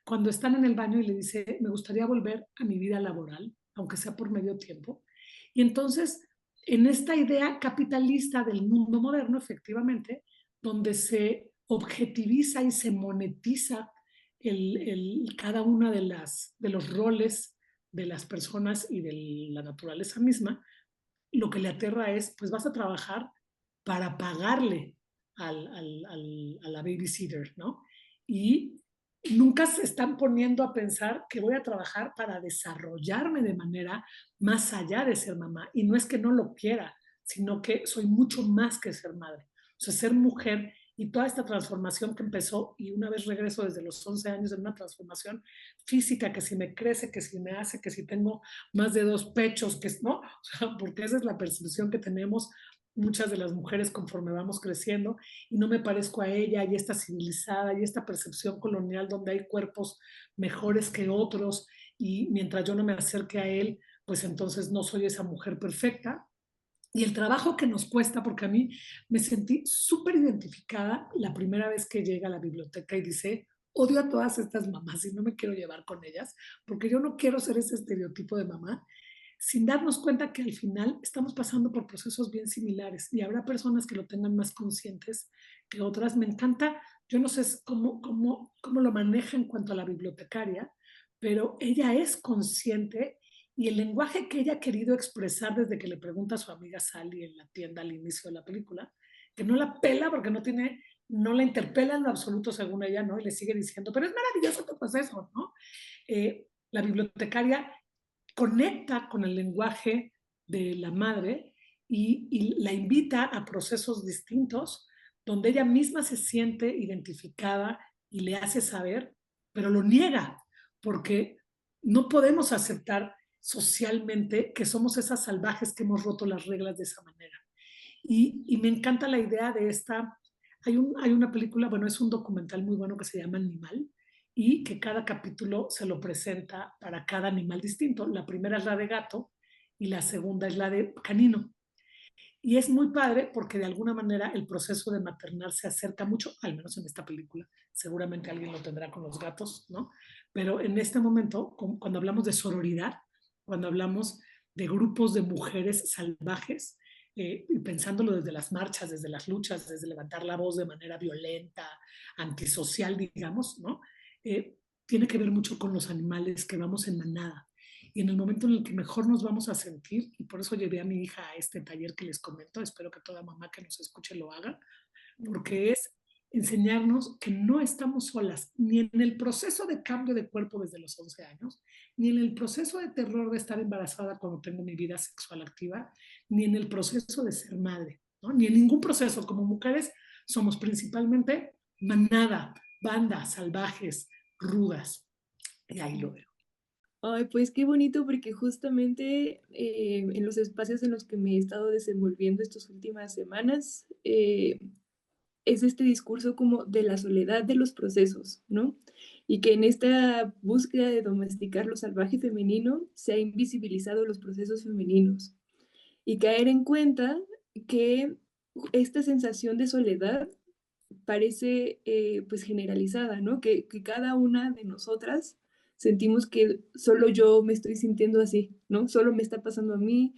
[SPEAKER 2] cuando están en el baño y le dice, me gustaría volver a mi vida laboral, aunque sea por medio tiempo. Y entonces, en esta idea capitalista del mundo moderno, efectivamente, donde se objetiviza y se monetiza cada una de los roles de las personas y de la naturaleza misma, lo que le aterra es, pues vas a trabajar para pagarle a la babysitter, ¿no? Y nunca se están poniendo a pensar que voy a trabajar para desarrollarme de manera más allá de ser mamá. Y no es que no lo quiera, sino que soy mucho más que ser madre. O sea, ser mujer y toda esta transformación que empezó, y una vez regreso desde los 11 años en una transformación física, que si me crece, que si me hace, que si tengo más de 2 pechos, que no, o sea, porque esa es la percepción que tenemos muchas de las mujeres conforme vamos creciendo, y no me parezco a ella, y esta civilizada, y esta percepción colonial donde hay cuerpos mejores que otros, y mientras yo no me acerque a él, pues entonces no soy esa mujer perfecta. Y el trabajo que nos cuesta, porque a mí me sentí súper identificada la primera vez que llega a la biblioteca y dice, odio a todas estas mamás y no me quiero llevar con ellas, porque yo no quiero ser ese estereotipo de mamá, sin darnos cuenta que al final estamos pasando por procesos bien similares y habrá personas que lo tengan más conscientes que otras. Me encanta, yo no sé cómo lo maneja en cuanto a la bibliotecaria, pero ella es consciente y el lenguaje que ella ha querido expresar desde que le pregunta a su amiga Sally en la tienda al inicio de la película, que no la pela porque no tiene no la interpela en lo absoluto según ella, ¿no? Y le sigue diciendo, pero es maravilloso tu proceso, ¿no? La bibliotecaria conecta con el lenguaje de la madre y la invita a procesos distintos donde ella misma se siente identificada y le hace saber, pero lo niega, porque no podemos aceptar socialmente que somos esas salvajes que hemos roto las reglas de esa manera. Y me encanta la idea de esta, hay una película, bueno, es un documental muy bueno que se llama Animal y que cada capítulo se lo presenta para cada animal distinto. La primera es la de gato y la segunda es la de canino. Y es muy padre porque de alguna manera el proceso de maternar se acerca mucho, al menos en esta película, seguramente alguien lo tendrá con los gatos, ¿no? Pero en este momento, cuando hablamos de sororidad, cuando hablamos de grupos de mujeres salvajes, y pensándolo desde las marchas, desde las luchas, desde levantar la voz de manera violenta, antisocial, digamos, ¿no? Tiene que ver mucho con los animales que vamos en manada y en el momento en el que mejor nos vamos a sentir, y por eso llevé a mi hija a este taller que les comento, espero que toda mamá que nos escuche lo haga, porque es enseñarnos que no estamos solas, ni en el proceso de cambio de cuerpo desde los 11 años, ni en el proceso de terror de estar embarazada cuando tengo mi vida sexual activa, ni en el proceso de ser madre, ¿no? Ni en ningún proceso. Como mujeres somos principalmente manada, banda, salvajes, rudas, y ahí lo veo.
[SPEAKER 3] Ay, pues qué bonito, porque justamente en los espacios en los que me he estado desenvolviendo estas últimas semanas, es este discurso como de la soledad de los procesos, ¿no? Y que en esta búsqueda de domesticar lo salvaje femenino se ha invisibilizado los procesos femeninos. Y caer en cuenta que esta sensación de soledad parece pues generalizada, ¿no? Que cada una de nosotras sentimos que solo yo me estoy sintiendo así, ¿no? Solo me está pasando a mí,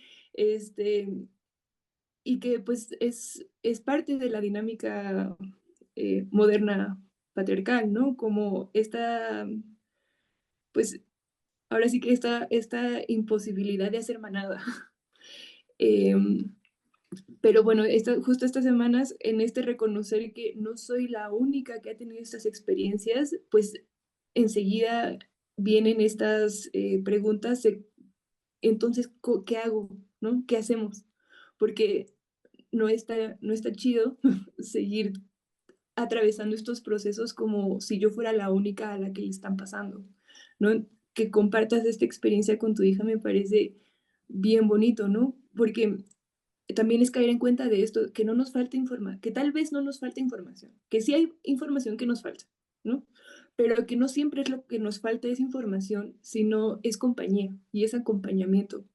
[SPEAKER 3] y que pues es parte de la dinámica moderna patriarcal, ¿no? Como esta, pues ahora sí que esta imposibilidad de hacer manada. Pero bueno, justo estas semanas, en este reconocer que no soy la única que ha tenido estas experiencias, pues enseguida vienen estas preguntas de, entonces, ¿qué hago? ¿No? ¿Qué hacemos? Porque no está chido seguir atravesando estos procesos como si yo fuera la única a la que le están pasando, ¿no? Que compartas esta experiencia con tu hija me parece bien bonito, ¿no? Porque también es caer en cuenta de esto, que no nos falta información, que tal vez no nos falta información, que sí hay información que nos falta, ¿no? Pero que no siempre es lo que nos falta es información, sino es compañía y es acompañamiento.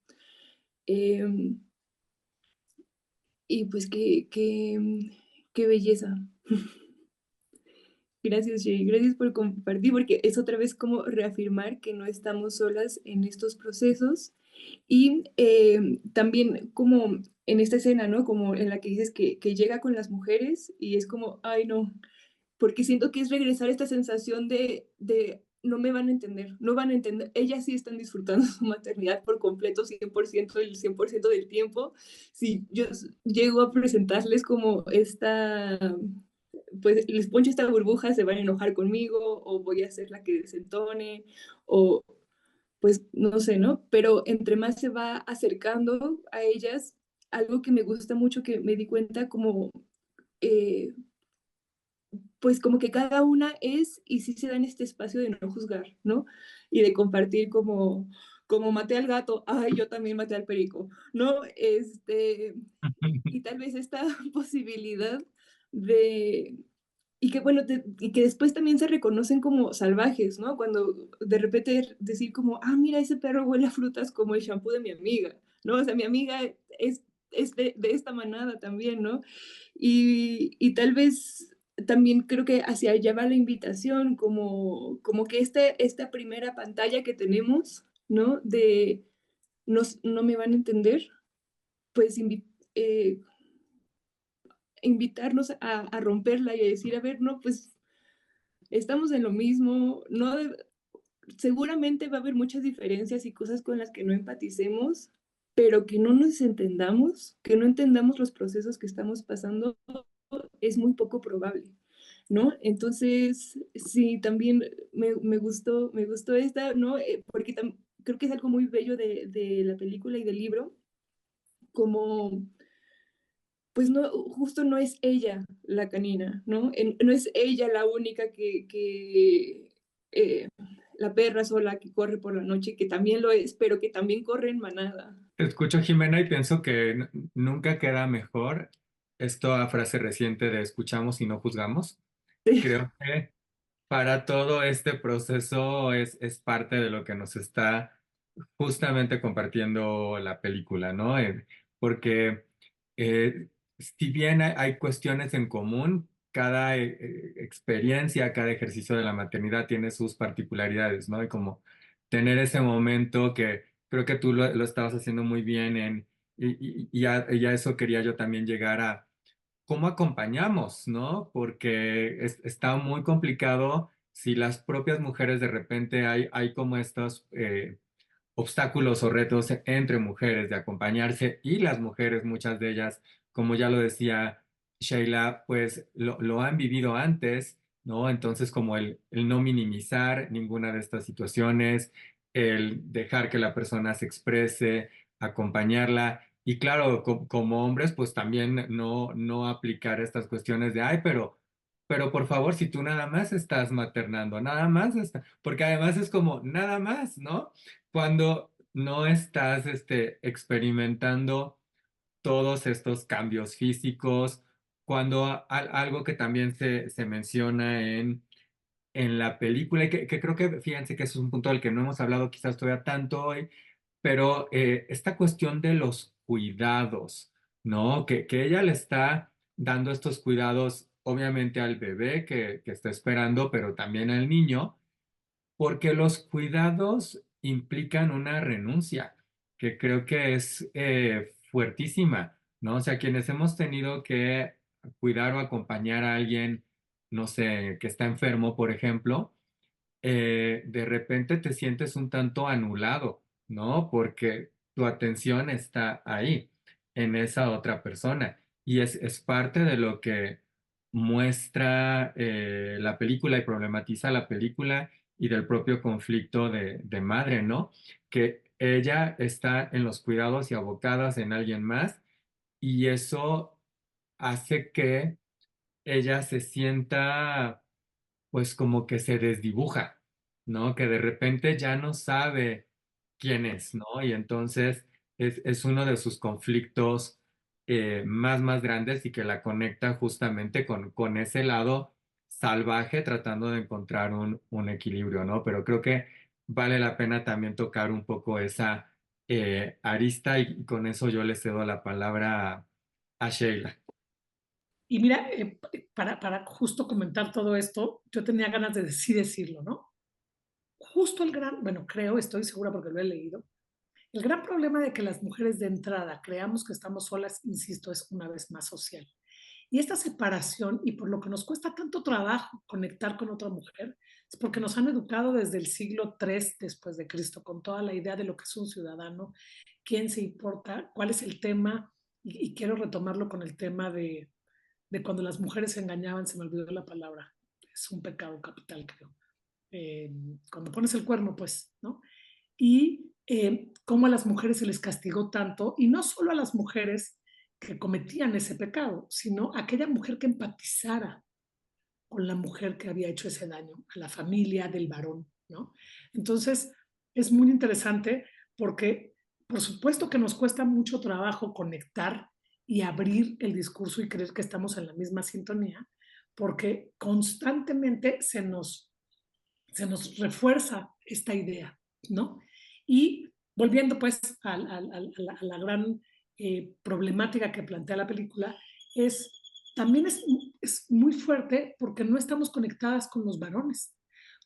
[SPEAKER 3] Eh, y pues qué belleza. Gracias, Sherry. Gracias por compartir, porque es otra vez como reafirmar que no estamos solas en estos procesos. Y también como en esta escena, ¿no? Como en la que dices que llega con las mujeres y es como, ay, no, porque siento que es regresar a esta sensación de no me van a entender, no van a entender. Ellas sí están disfrutando su maternidad por completo, 100%, el 100% del tiempo. Si yo llego a presentarles como esta, pues les poncho esta burbuja, se van a enojar conmigo o voy a ser la que desentone o pues no sé, ¿no? Pero entre más se va acercando a ellas, algo que me gusta mucho que me di cuenta como eh, pues como que cada una es y sí se dan este espacio de no juzgar, ¿no? Y de compartir como maté al gato, ay, yo también maté al perico, ¿no? Y tal vez esta posibilidad de, y que bueno, y que después también se reconocen como salvajes, ¿no? Cuando de repente decir como, ah, mira, ese perro huele a frutas como el shampoo de mi amiga, ¿no? O sea, mi amiga es de esta manada también, ¿no? Y tal vez también creo que hacia allá va la invitación, como que esta primera pantalla que tenemos, ¿no? De no me van a entender, pues eh, invitarnos a romperla y a decir, a ver, no, pues estamos en lo mismo, no seguramente va a haber muchas diferencias y cosas con las que no empaticemos, pero que no nos entendamos, que no entendamos los procesos que estamos pasando, es muy poco probable. ¿no? Entonces, sí, también me gustó esta, ¿no? Porque creo que es algo muy bello de la película y del libro, como, pues no, justo no es ella la canina, ¿no? No es ella la única eh, la perra sola que corre por la noche, que también lo es, pero que también corre en manada.
[SPEAKER 1] Te escucho, Jimena, y pienso que nunca queda mejor esta frase reciente de escuchamos y no juzgamos. Creo que para todo este proceso es parte de lo que nos está justamente compartiendo la película, ¿no? Porque si bien hay cuestiones en común, cada experiencia, cada ejercicio de la maternidad tiene sus particularidades, ¿no? Y como tener ese momento que creo que tú lo estabas haciendo muy bien y a eso quería yo también llegar a cómo acompañamos, ¿no? Porque está muy complicado si las propias mujeres de repente hay como estos obstáculos o retos entre mujeres de acompañarse y las mujeres, muchas de ellas, como ya lo decía Sheila, pues lo han vivido antes, ¿no? Entonces, como el no minimizar ninguna de estas situaciones, el dejar que la persona se exprese, acompañarla. Y claro, como hombres, pues también no aplicar estas cuestiones de, ay, pero por favor, si tú nada más estás maternando, nada más está, porque además es como, nada más, ¿no? Cuando no estás experimentando todos estos cambios físicos, cuando algo que también se menciona en la película, y que creo que, fíjense que eso es un punto del que no hemos hablado quizás todavía tanto hoy, pero esta cuestión de los cuidados, ¿no? Que ella le está dando estos cuidados, obviamente al bebé que está esperando, pero también al niño porque los cuidados implican una renuncia, que creo que es fuertísima, ¿no? O sea, quienes hemos tenido que cuidar o acompañar a alguien, no sé, que está enfermo, por ejemplo, de repente te sientes un tanto anulado, ¿no? Porque tu atención está ahí, en esa otra persona. Y es parte de lo que muestra la película y problematiza la película y del propio conflicto de madre, ¿no? Que ella está en los cuidados y abocadas en alguien más y eso hace que ella se sienta pues como que se desdibuja, ¿no? Que de repente ya no sabe quién es, ¿no? Y entonces es uno de sus conflictos más grandes y que la conecta justamente con ese lado salvaje tratando de encontrar un equilibrio, ¿no? Pero creo que vale la pena también tocar un poco esa arista y con eso yo le cedo la palabra a Sheila.
[SPEAKER 2] Y mira, para justo comentar todo esto, yo tenía ganas de sí decirlo, ¿no? Justo el gran, bueno, creo, estoy segura porque lo he leído, el gran problema de que las mujeres de entrada creamos que estamos solas, insisto, es una vez más social. Y esta separación, y por lo que nos cuesta tanto trabajo conectar con otra mujer, es porque nos han educado desde el siglo III después de Cristo, con toda la idea de lo que es un ciudadano, quién se importa, cuál es el tema, y quiero retomarlo con el tema de cuando las mujeres se engañaban, se me olvidó la palabra, es un pecado capital, creo. Cuando pones el cuerno, pues, ¿no? Y cómo a las mujeres se les castigó tanto, y no solo a las mujeres que cometían ese pecado, sino a aquella mujer que empatizara con la mujer que había hecho ese daño, a la familia del varón, ¿no? Entonces, es muy interesante porque, por supuesto que nos cuesta mucho trabajo conectar y abrir el discurso y creer que estamos en la misma sintonía, porque constantemente se nos refuerza esta idea, ¿no? Y volviendo pues a la gran problemática que plantea la película, también es muy fuerte porque no estamos conectadas con los varones,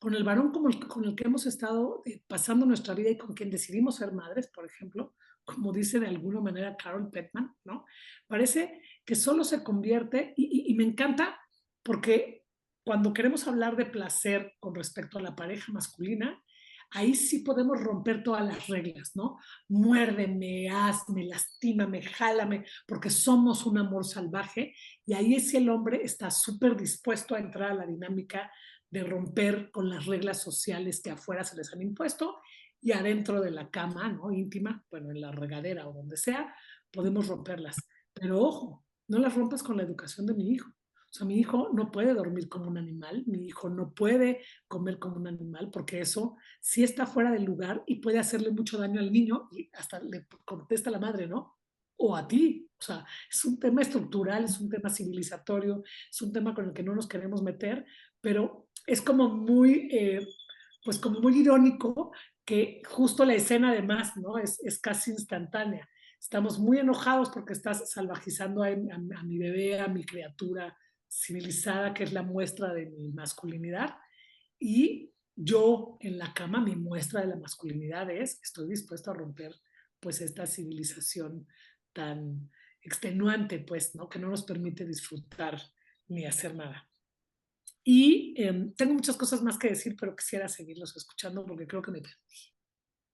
[SPEAKER 2] con el varón con el que hemos estado pasando nuestra vida y con quien decidimos ser madres, por ejemplo, como dice de alguna manera Carol Petman, ¿no? Parece que solo se convierte, y me encanta porque cuando queremos hablar de placer con respecto a la pareja masculina, ahí sí podemos romper todas las reglas, ¿no? Muérdeme, hazme, lastímame, jálame, porque somos un amor salvaje y ahí sí el hombre está súper dispuesto a entrar a la dinámica de romper con las reglas sociales que afuera se les han impuesto y adentro de la cama, ¿no? Íntima, bueno, en la regadera o donde sea, podemos romperlas. Pero ojo, no las rompas con la educación de mi hijo. O sea, mi hijo no puede dormir como un animal, mi hijo no puede comer como un animal, porque eso sí está fuera del lugar y puede hacerle mucho daño al niño y hasta le contesta la madre, ¿no? O a ti. O sea, es un tema estructural, es un tema civilizatorio, es un tema con el que no nos queremos meter, pero es como muy, pues como muy irónico que justo la escena además, ¿no? Es casi instantánea. Estamos muy enojados porque estás salvajizando a mi bebé, a mi criatura civilizada, que es la muestra de mi masculinidad. Y yo en la cama, mi muestra de la masculinidad es, estoy dispuesto a romper pues esta civilización tan extenuante, pues, ¿no? Que no nos permite disfrutar ni hacer nada. Y tengo muchas cosas más que decir, pero quisiera seguirlos escuchando porque creo que me perdí.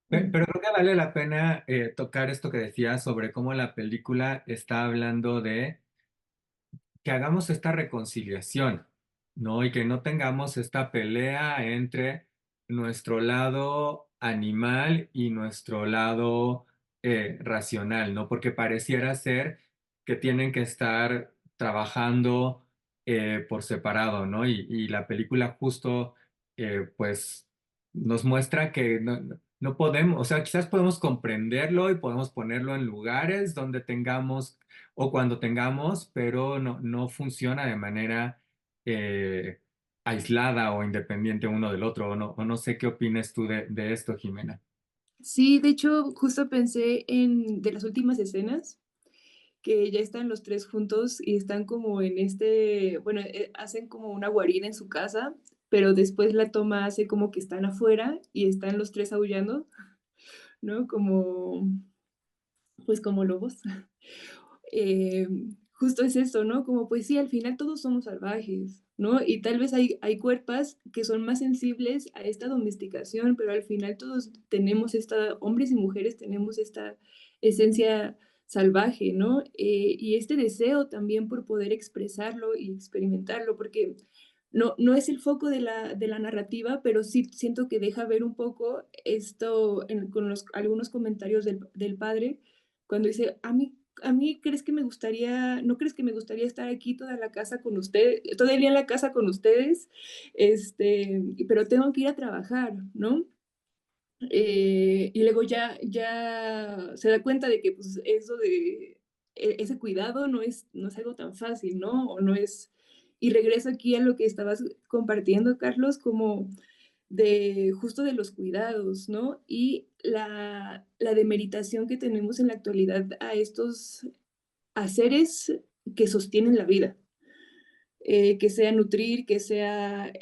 [SPEAKER 1] Pero creo que vale la pena tocar esto que decías sobre cómo la película está hablando de que hagamos esta reconciliación, ¿no? Y que no tengamos esta pelea entre nuestro lado animal y nuestro lado racional, ¿no? Porque pareciera ser que tienen que estar trabajando por separado, ¿no? Y la película justo, pues, nos muestra que no podemos, o sea, quizás podemos comprenderlo y podemos ponerlo en lugares donde tengamos o cuando tengamos, pero no funciona de manera eh, aislada o independiente uno del otro. O no sé qué opinas tú de esto, Jimena.
[SPEAKER 3] Sí, de hecho, justo pensé en de las últimas escenas, que ya están los tres juntos y están como en bueno, hacen como una guarida en su casa, pero después la toma hace como que están afuera y están los tres aullando, ¿no? Como, pues como lobos. eh, Justo es esto, ¿no? Como pues sí, al final todos somos salvajes, ¿no? Y tal vez hay cuerpos que son más sensibles a esta domesticación, pero al final todos tenemos hombres y mujeres tenemos esta esencia salvaje, ¿no? Y este deseo también por poder expresarlo y experimentarlo, porque no es el foco de la narrativa, pero sí siento que deja ver un poco esto con algunos comentarios del padre, cuando dice, a mí no crees que me gustaría estar aquí toda la casa con ustedes, todo el día en la casa con ustedes, pero tengo que ir a trabajar, ¿no? Y luego ya se da cuenta de que pues eso de ese cuidado no es algo tan fácil, ¿no? O no es, y regreso aquí a lo que estabas compartiendo, Carlos, como justo de los cuidados, ¿no? Y la demeritación que tenemos en la actualidad a estos haceres que sostienen la vida, que sea nutrir, que sea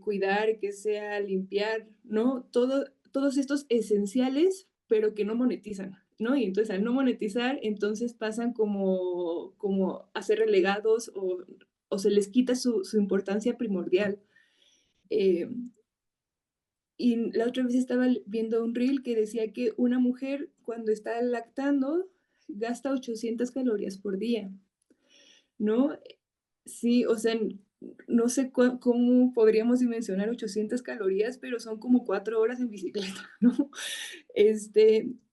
[SPEAKER 3] cuidar, que sea limpiar, ¿no? Todos estos esenciales, pero que no monetizan, ¿no? Y entonces al no monetizar, entonces pasan como a ser relegados o se les quita su importancia primordial. Eh, y la otra vez estaba viendo un reel que decía que una mujer cuando está lactando gasta 800 calorías por día, ¿no? Sí, o sea, no sé cómo podríamos dimensionar 800 calorías, pero son como 4 horas en bicicleta, ¿no?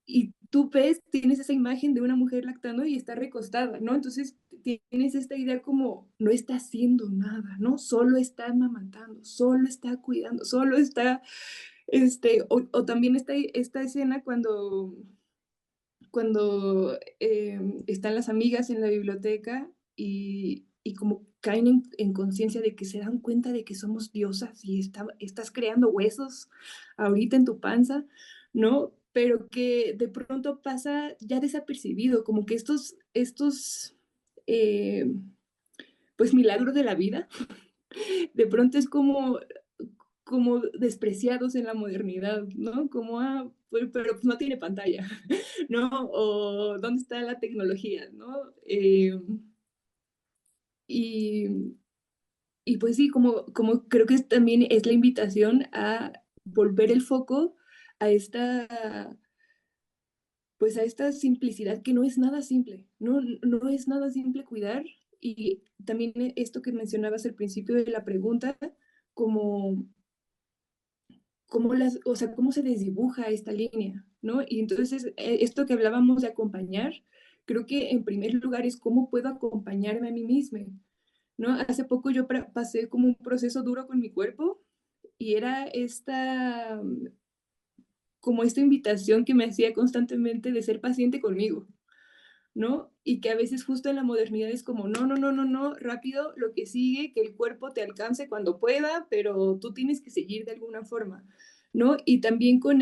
[SPEAKER 3] Y tú ves, tienes esa imagen de una mujer lactando y está recostada, ¿no? Entonces tienes esta idea como no está haciendo nada, ¿no? Solo está amamantando, solo está cuidando, solo está, o también esta escena cuando están las amigas en la biblioteca y como caen en conciencia de que se dan cuenta de que somos diosas y estás creando huesos ahorita en tu panza, ¿no? Pero que de pronto pasa ya desapercibido, como que estos eh, pues milagros de la vida, de pronto es como despreciados en la modernidad, ¿no? Como, pero pues no tiene pantalla, ¿no? O dónde está la tecnología, ¿no? Y, y pues sí, como creo que también es la invitación a volver el foco a esta, pues a esta simplicidad que no es nada simple, no es nada simple cuidar. Y también esto que mencionabas al principio de la pregunta, como o sea, cómo se desdibuja esta línea, ¿no? Y entonces, esto que hablábamos de acompañar, creo que en primer lugar es cómo puedo acompañarme a mí misma, ¿no? Hace poco yo pasé como un proceso duro con mi cuerpo y era como esta invitación que me hacía constantemente de ser paciente conmigo, ¿no? Y que a veces justo en la modernidad es como, no, no, no, no, no, rápido, lo que sigue, que el cuerpo te alcance cuando pueda, pero tú tienes que seguir de alguna forma, ¿no? Y también con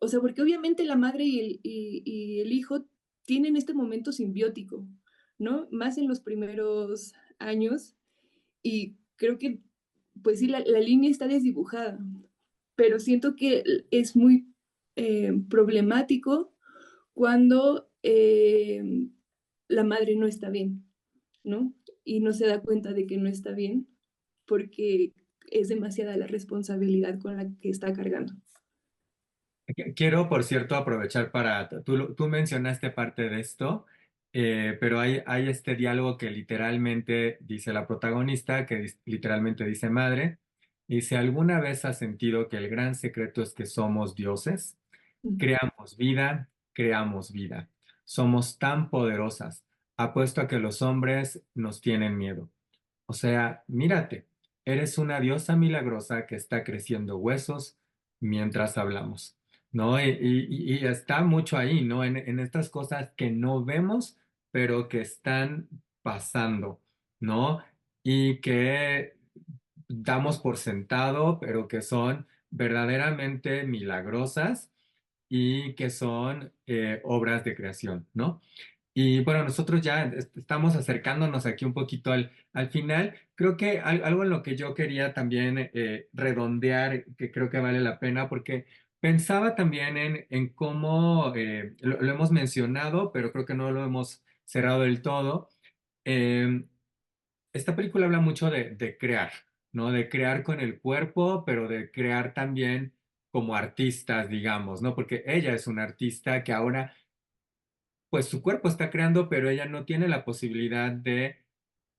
[SPEAKER 3] o sea, porque obviamente la madre y el hijo tienen este momento simbiótico, ¿no? Más en los primeros años y creo que, pues sí, la línea está desdibujada, pero siento que es muy problemático cuando la madre no está bien, ¿no? Y no se da cuenta de que no está bien porque es demasiada la responsabilidad con la que está cargando.
[SPEAKER 1] Quiero, por cierto, aprovechar para, tú mencionaste parte de esto, pero hay este diálogo que literalmente dice la protagonista, que literalmente dice madre, y si alguna vez has sentido que el gran secreto es que somos dioses, creamos vida, somos tan poderosas, apuesto a que los hombres nos tienen miedo. O sea, mírate, eres una diosa milagrosa que está creciendo huesos mientras hablamos, ¿no? Y está mucho ahí, ¿no? En estas cosas que no vemos, pero que están pasando, ¿no? Y que damos por sentado, pero que son verdaderamente milagrosas y que son obras de creación, ¿no? Y bueno, nosotros ya estamos acercándonos aquí un poquito al final. Creo que algo en lo que yo quería también redondear, que creo que vale la pena, porque pensaba también en cómo, lo hemos mencionado, pero creo que no lo hemos cerrado del todo. Eh, Esta película habla mucho de crear, ¿no? De crear con el cuerpo, pero de crear también como artistas, digamos, ¿no? Porque ella es una artista que ahora pues su cuerpo está creando, pero ella no tiene la posibilidad de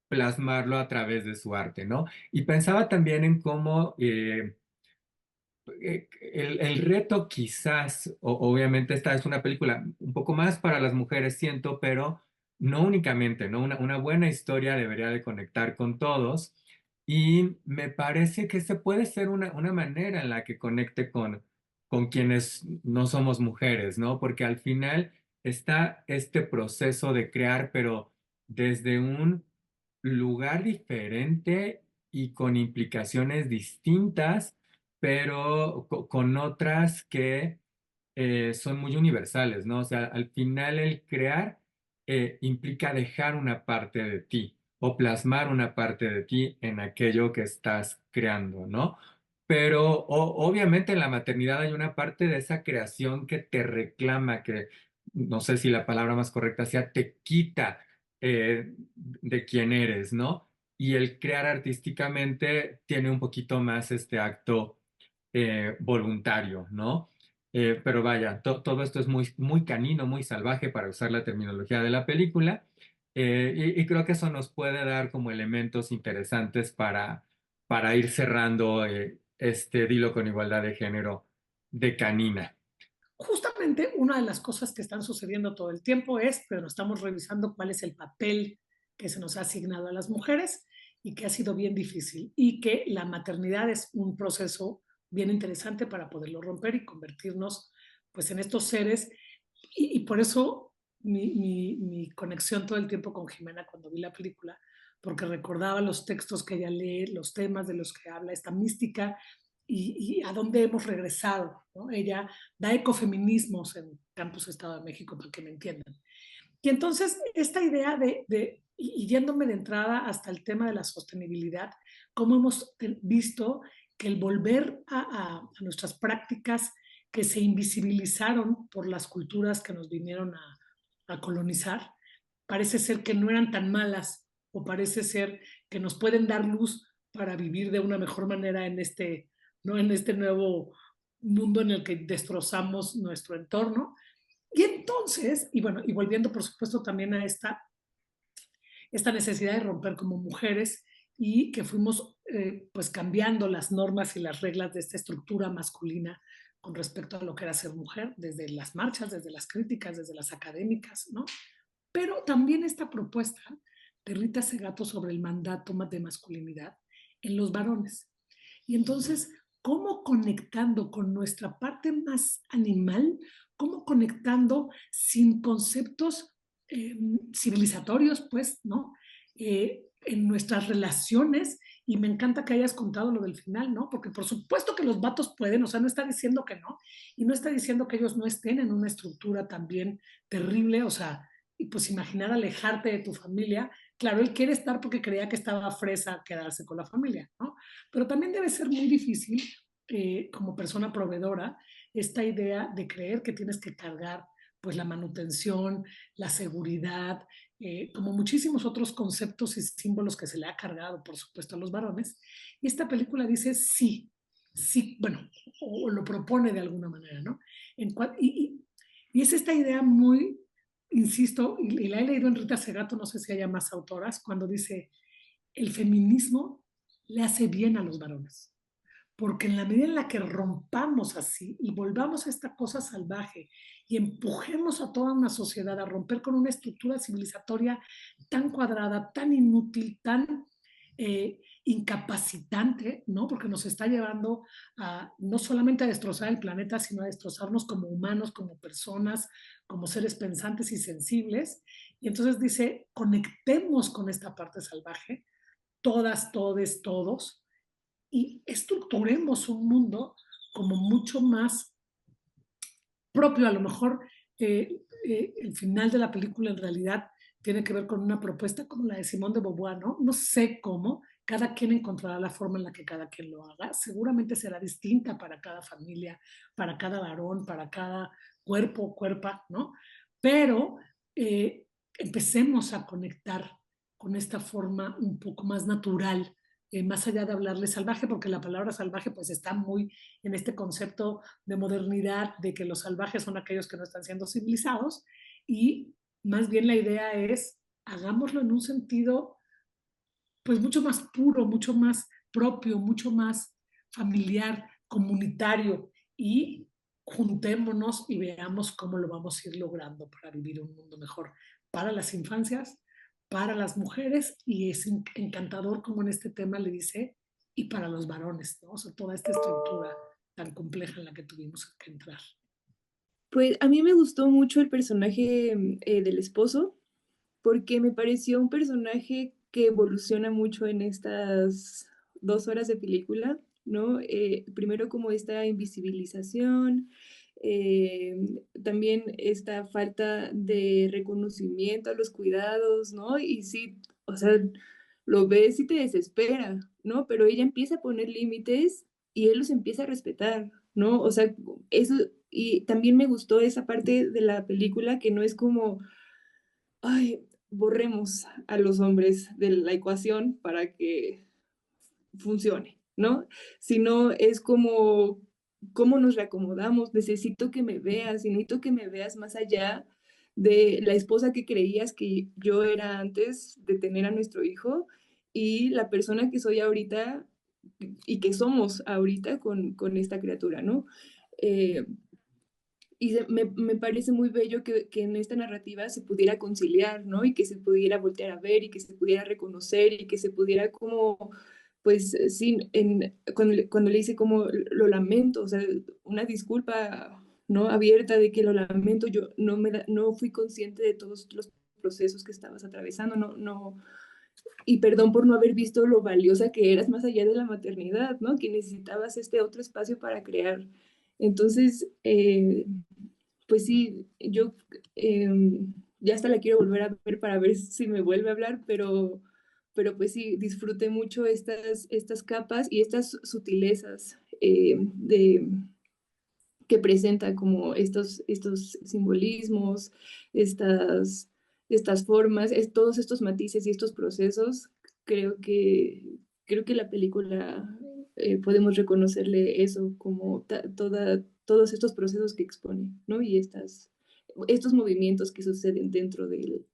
[SPEAKER 1] plasmarlo a través de su arte, ¿no? Y pensaba también en cómo el reto quizás, obviamente esta es una película un poco más para las mujeres, siento, pero no únicamente, ¿no? Una buena historia debería de conectar con todos y me parece que ese puede ser una manera en la que conecte con quienes no somos mujeres, ¿no? Porque al final está este proceso de crear, pero desde un lugar diferente y con implicaciones distintas pero con otras que son muy universales, ¿no? O sea, al final el crear implica dejar una parte de ti o plasmar una parte de ti en aquello que estás creando, ¿no? Pero obviamente en la maternidad hay una parte de esa creación que te reclama, que no sé si la palabra más correcta sea, te quita de quién eres, ¿no? Y el crear artísticamente tiene un poquito más este acto voluntario, ¿no? Pero vaya, todo esto es muy, muy canino, muy salvaje para usar la terminología de la película, y creo que eso nos puede dar como elementos interesantes para ir cerrando este Dilo con igualdad de género de Canina.
[SPEAKER 2] Justamente una de las cosas que están sucediendo todo el tiempo es, pero estamos revisando cuál es el papel que se nos ha asignado a las mujeres y que ha sido bien difícil y que la maternidad es un proceso bien interesante para poderlo romper y convertirnos pues en estos seres y por eso mi conexión todo el tiempo con Jimena cuando vi la película, porque recordaba los textos que ella lee, los temas de los que habla, esta mística y a dónde hemos regresado, ¿no? Ella da ecofeminismos en Campus Estado de México, para que me entiendan. Y entonces, esta idea y yéndome de entrada hasta el tema de la sostenibilidad, cómo hemos visto que el volver a nuestras prácticas que se invisibilizaron por las culturas que nos vinieron a colonizar, parece ser que no eran tan malas o parece ser que nos pueden dar luz para vivir de una mejor manera en este ¿no? En este nuevo mundo en el que destrozamos nuestro entorno. Y entonces, y bueno, y volviendo por supuesto también a esta necesidad de romper como mujeres y que fuimos pues cambiando las normas y las reglas de esta estructura masculina con respecto a lo que era ser mujer, desde las marchas, desde las críticas, desde las académicas, ¿no? Pero también esta propuesta de Rita Segato sobre el mandato de masculinidad en los varones. Y entonces, ¿cómo conectando con nuestra parte más animal? ¿Cómo conectando sin conceptos civilizatorios, pues, ¿no? En nuestras relaciones, y me encanta que hayas contado lo del final, ¿no? Porque por supuesto que los vatos pueden, o sea, no está diciendo que no, y no está diciendo que ellos no estén en una estructura también terrible, o sea, y pues imaginar alejarte de tu familia, claro, él quiere estar porque creía que estaba fresa quedarse con la familia, ¿no? Pero también debe ser muy difícil como persona proveedora esta idea de creer que tienes que cargar pues la manutención, la seguridad, como muchísimos otros conceptos y símbolos que se le ha cargado, por supuesto, a los varones. Y esta película dice sí, sí, bueno, o lo propone de alguna manera, ¿no? Y es esta idea muy, insisto, y la he leído en Rita Segato, no sé si haya más autoras, cuando dice, el feminismo le hace bien a los varones. Porque en la medida en la que rompamos así y volvamos a esta cosa salvaje y empujemos a toda una sociedad a romper con una estructura civilizatoria tan cuadrada, tan inútil, tan incapacitante, ¿no? Porque nos está llevando a no solamente a destrozar el planeta, sino a destrozarnos como humanos, como personas, como seres pensantes y sensibles. Y entonces dice, conectemos con esta parte salvaje, todas, todes, todos, y estructuremos un mundo como mucho más propio. A lo mejor el final de la película en realidad tiene que ver con una propuesta como la de Simone de Beauvoir, ¿no? No sé cómo, cada quien encontrará la forma en la que cada quien lo haga. Seguramente será distinta para cada familia, para cada varón, para cada cuerpo, cuerpa, ¿no? Pero empecemos a conectar con esta forma un poco más natural, más allá de hablarle salvaje, porque la palabra salvaje pues está muy en este concepto de modernidad, de que los salvajes son aquellos que no están siendo civilizados, y más bien la idea es, hagámoslo en un sentido pues mucho más puro, mucho más propio, mucho más familiar, comunitario, y juntémonos y veamos cómo lo vamos a ir logrando para vivir un mundo mejor para las infancias, para las mujeres, y es encantador como en este tema le dice, y para los varones, ¿no? O sea, toda esta estructura tan compleja en la que tuvimos que entrar.
[SPEAKER 3] Pues a mí me gustó mucho el personaje del esposo, porque me pareció un personaje que evoluciona mucho en estas 2 horas de película, ¿no? Primero como esta invisibilización, también esta falta de reconocimiento a los cuidados, ¿no? Y sí, o sea, lo ves y te desespera, ¿no? Pero ella empieza a poner límites y él los empieza a respetar, ¿no? O sea, eso, y también me gustó esa parte de la película que no es como, ay, borremos a los hombres de la ecuación para que funcione, ¿no? Sino es como, ¿cómo nos reacomodamos? Necesito que me veas, y necesito que me veas más allá de la esposa que creías que yo era antes de tener a nuestro hijo y la persona que soy ahorita y que somos ahorita con esta criatura, ¿no? Eh, y me parece muy bello que en esta narrativa se pudiera conciliar, ¿no? Y que se pudiera voltear a ver y que se pudiera reconocer y que se pudiera como, pues, sí, cuando le dice como lo lamento, o sea, una disculpa, ¿no? Abierta de que lo lamento, yo no fui consciente de todos los procesos que estabas atravesando, no, y perdón por no haber visto lo valiosa que eras más allá de la maternidad, ¿no? Que necesitabas este otro espacio para crear. Entonces, pues sí, yo ya hasta la quiero volver a ver para ver si me vuelve a hablar, pero pues sí, disfruté mucho estas capas y estas sutilezas que presenta como estos simbolismos, estas formas, todos estos matices y estos procesos. Creo que, creo que la película podemos reconocerle eso como todos estos procesos que expone, ¿no? Y estos movimientos que suceden dentro de él.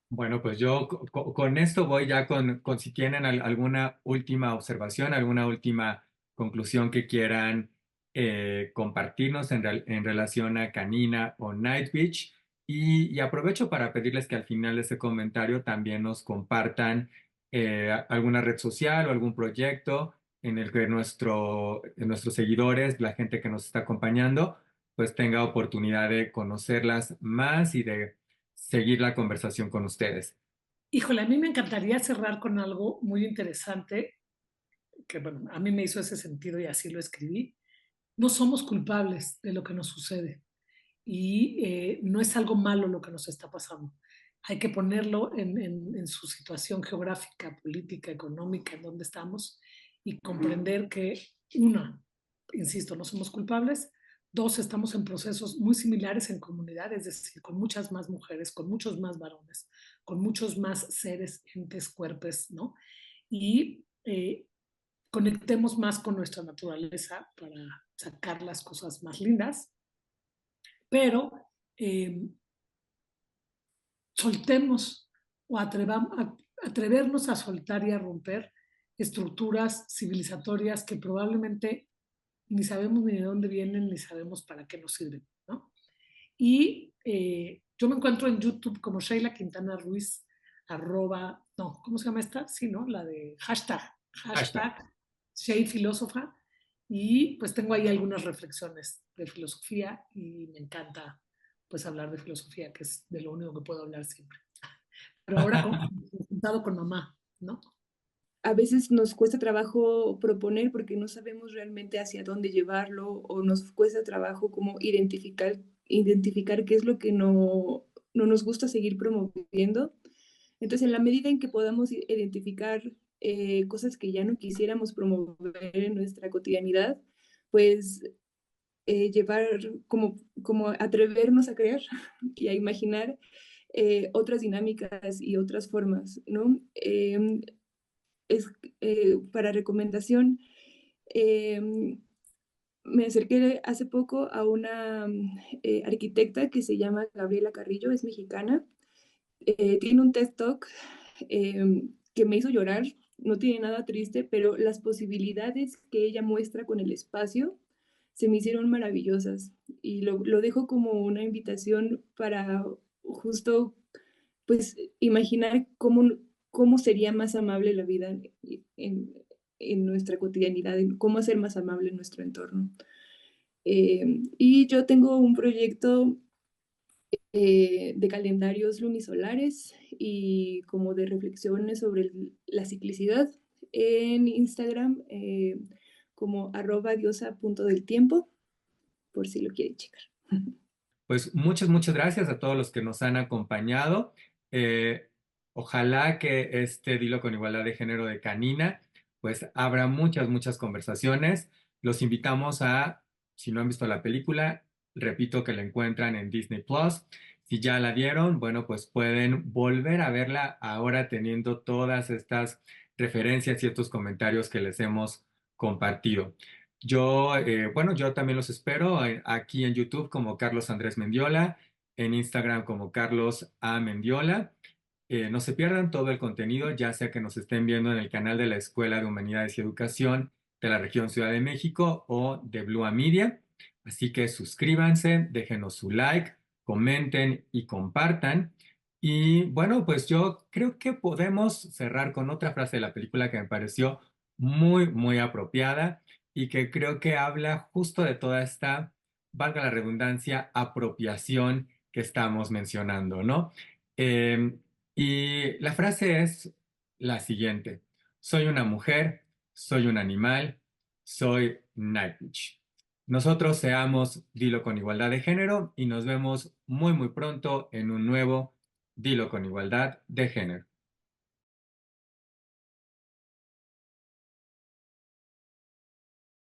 [SPEAKER 1] Bueno, pues yo con esto voy ya con si tienen alguna última observación, alguna última conclusión que quieran compartirnos en relación a Canina o Night Beach. Y aprovecho para pedirles que al final de este comentario también nos compartan alguna red social o algún proyecto en el que nuestros seguidores, la gente que nos está acompañando, pues tenga oportunidad de conocerlas más y de seguir la conversación con ustedes.
[SPEAKER 2] Híjole, a mí me encantaría cerrar con algo muy interesante, que bueno, a mí me hizo ese sentido y así lo escribí. No somos culpables de lo que nos sucede y no es algo malo lo que nos está pasando. Hay que ponerlo en su situación geográfica, política, económica, en donde estamos y comprender que, una, insisto, no somos culpables. Dos, estamos en procesos muy similares en comunidad, es decir, con muchas más mujeres, con muchos más varones, con muchos más seres, entes, cuerpos, ¿no? Y conectemos más con nuestra naturaleza para sacar las cosas más lindas, pero eh, soltemos o atrevernos a soltar y a romper estructuras civilizatorias que probablemente ni sabemos ni de dónde vienen, ni sabemos para qué nos sirven, ¿no? Y yo me encuentro en YouTube como Sheila Quintana Ruiz, arroba, no, ¿cómo se llama esta? Sí, ¿no? La de
[SPEAKER 1] Hashtag.
[SPEAKER 2] hashtag Shey Filósofa. Y pues tengo ahí algunas reflexiones de filosofía y me encanta pues hablar de filosofía, que es de lo único que puedo hablar siempre. Pero ahora sentado con mamá, ¿no?
[SPEAKER 3] A veces nos cuesta trabajo proponer porque no sabemos realmente hacia dónde llevarlo o nos cuesta trabajo como identificar qué es lo que no nos gusta seguir promoviendo. Entonces, en la medida en que podamos identificar cosas que ya no quisiéramos promover en nuestra cotidianidad, pues llevar, como atrevernos a crear y a imaginar otras dinámicas y otras formas, ¿no? Es para recomendación, me acerqué hace poco a una arquitecta que se llama Gabriela Carrillo, es mexicana. Tiene un TED Talk que me hizo llorar, no tiene nada triste, pero las posibilidades que ella muestra con el espacio se me hicieron maravillosas y lo dejo como una invitación para justo pues imaginar cómo sería más amable la vida en, en nuestra cotidianidad, en cómo hacer más amable nuestro entorno. Y yo tengo un proyecto de calendarios lunisolares y como de reflexiones sobre la ciclicidad en Instagram como @diosa.deltiempo, por si lo quieren checar.
[SPEAKER 1] Pues muchas gracias a todos los que nos han acompañado. Eh, Ojalá que este Dilo con Igualdad de Género de Canina, pues habrá muchas conversaciones. Los invitamos a, si no han visto la película, repito que la encuentran en Disney Plus. Si ya la vieron, bueno, pues pueden volver a verla ahora teniendo todas estas referencias y estos comentarios que les hemos compartido. Yo también los espero aquí en YouTube como Carlos Andrés Mendiola, en Instagram como Carlos A. Mendiola. No se pierdan todo el contenido, ya sea que nos estén viendo en el canal de la Escuela de Humanidades y Educación de la región Ciudad de México o de Blue Media. Así que suscríbanse, déjenos su like, comenten y compartan. Y bueno, pues yo creo que podemos cerrar con otra frase de la película que me pareció muy apropiada y que creo que habla justo de toda esta, valga la redundancia, apropiación que estamos mencionando, ¿no? Eh, y la frase es la siguiente: soy una mujer, soy un animal, soy Nightwish. Nosotros seamos Dilo con Igualdad de Género y nos vemos muy pronto en un nuevo Dilo con Igualdad de Género.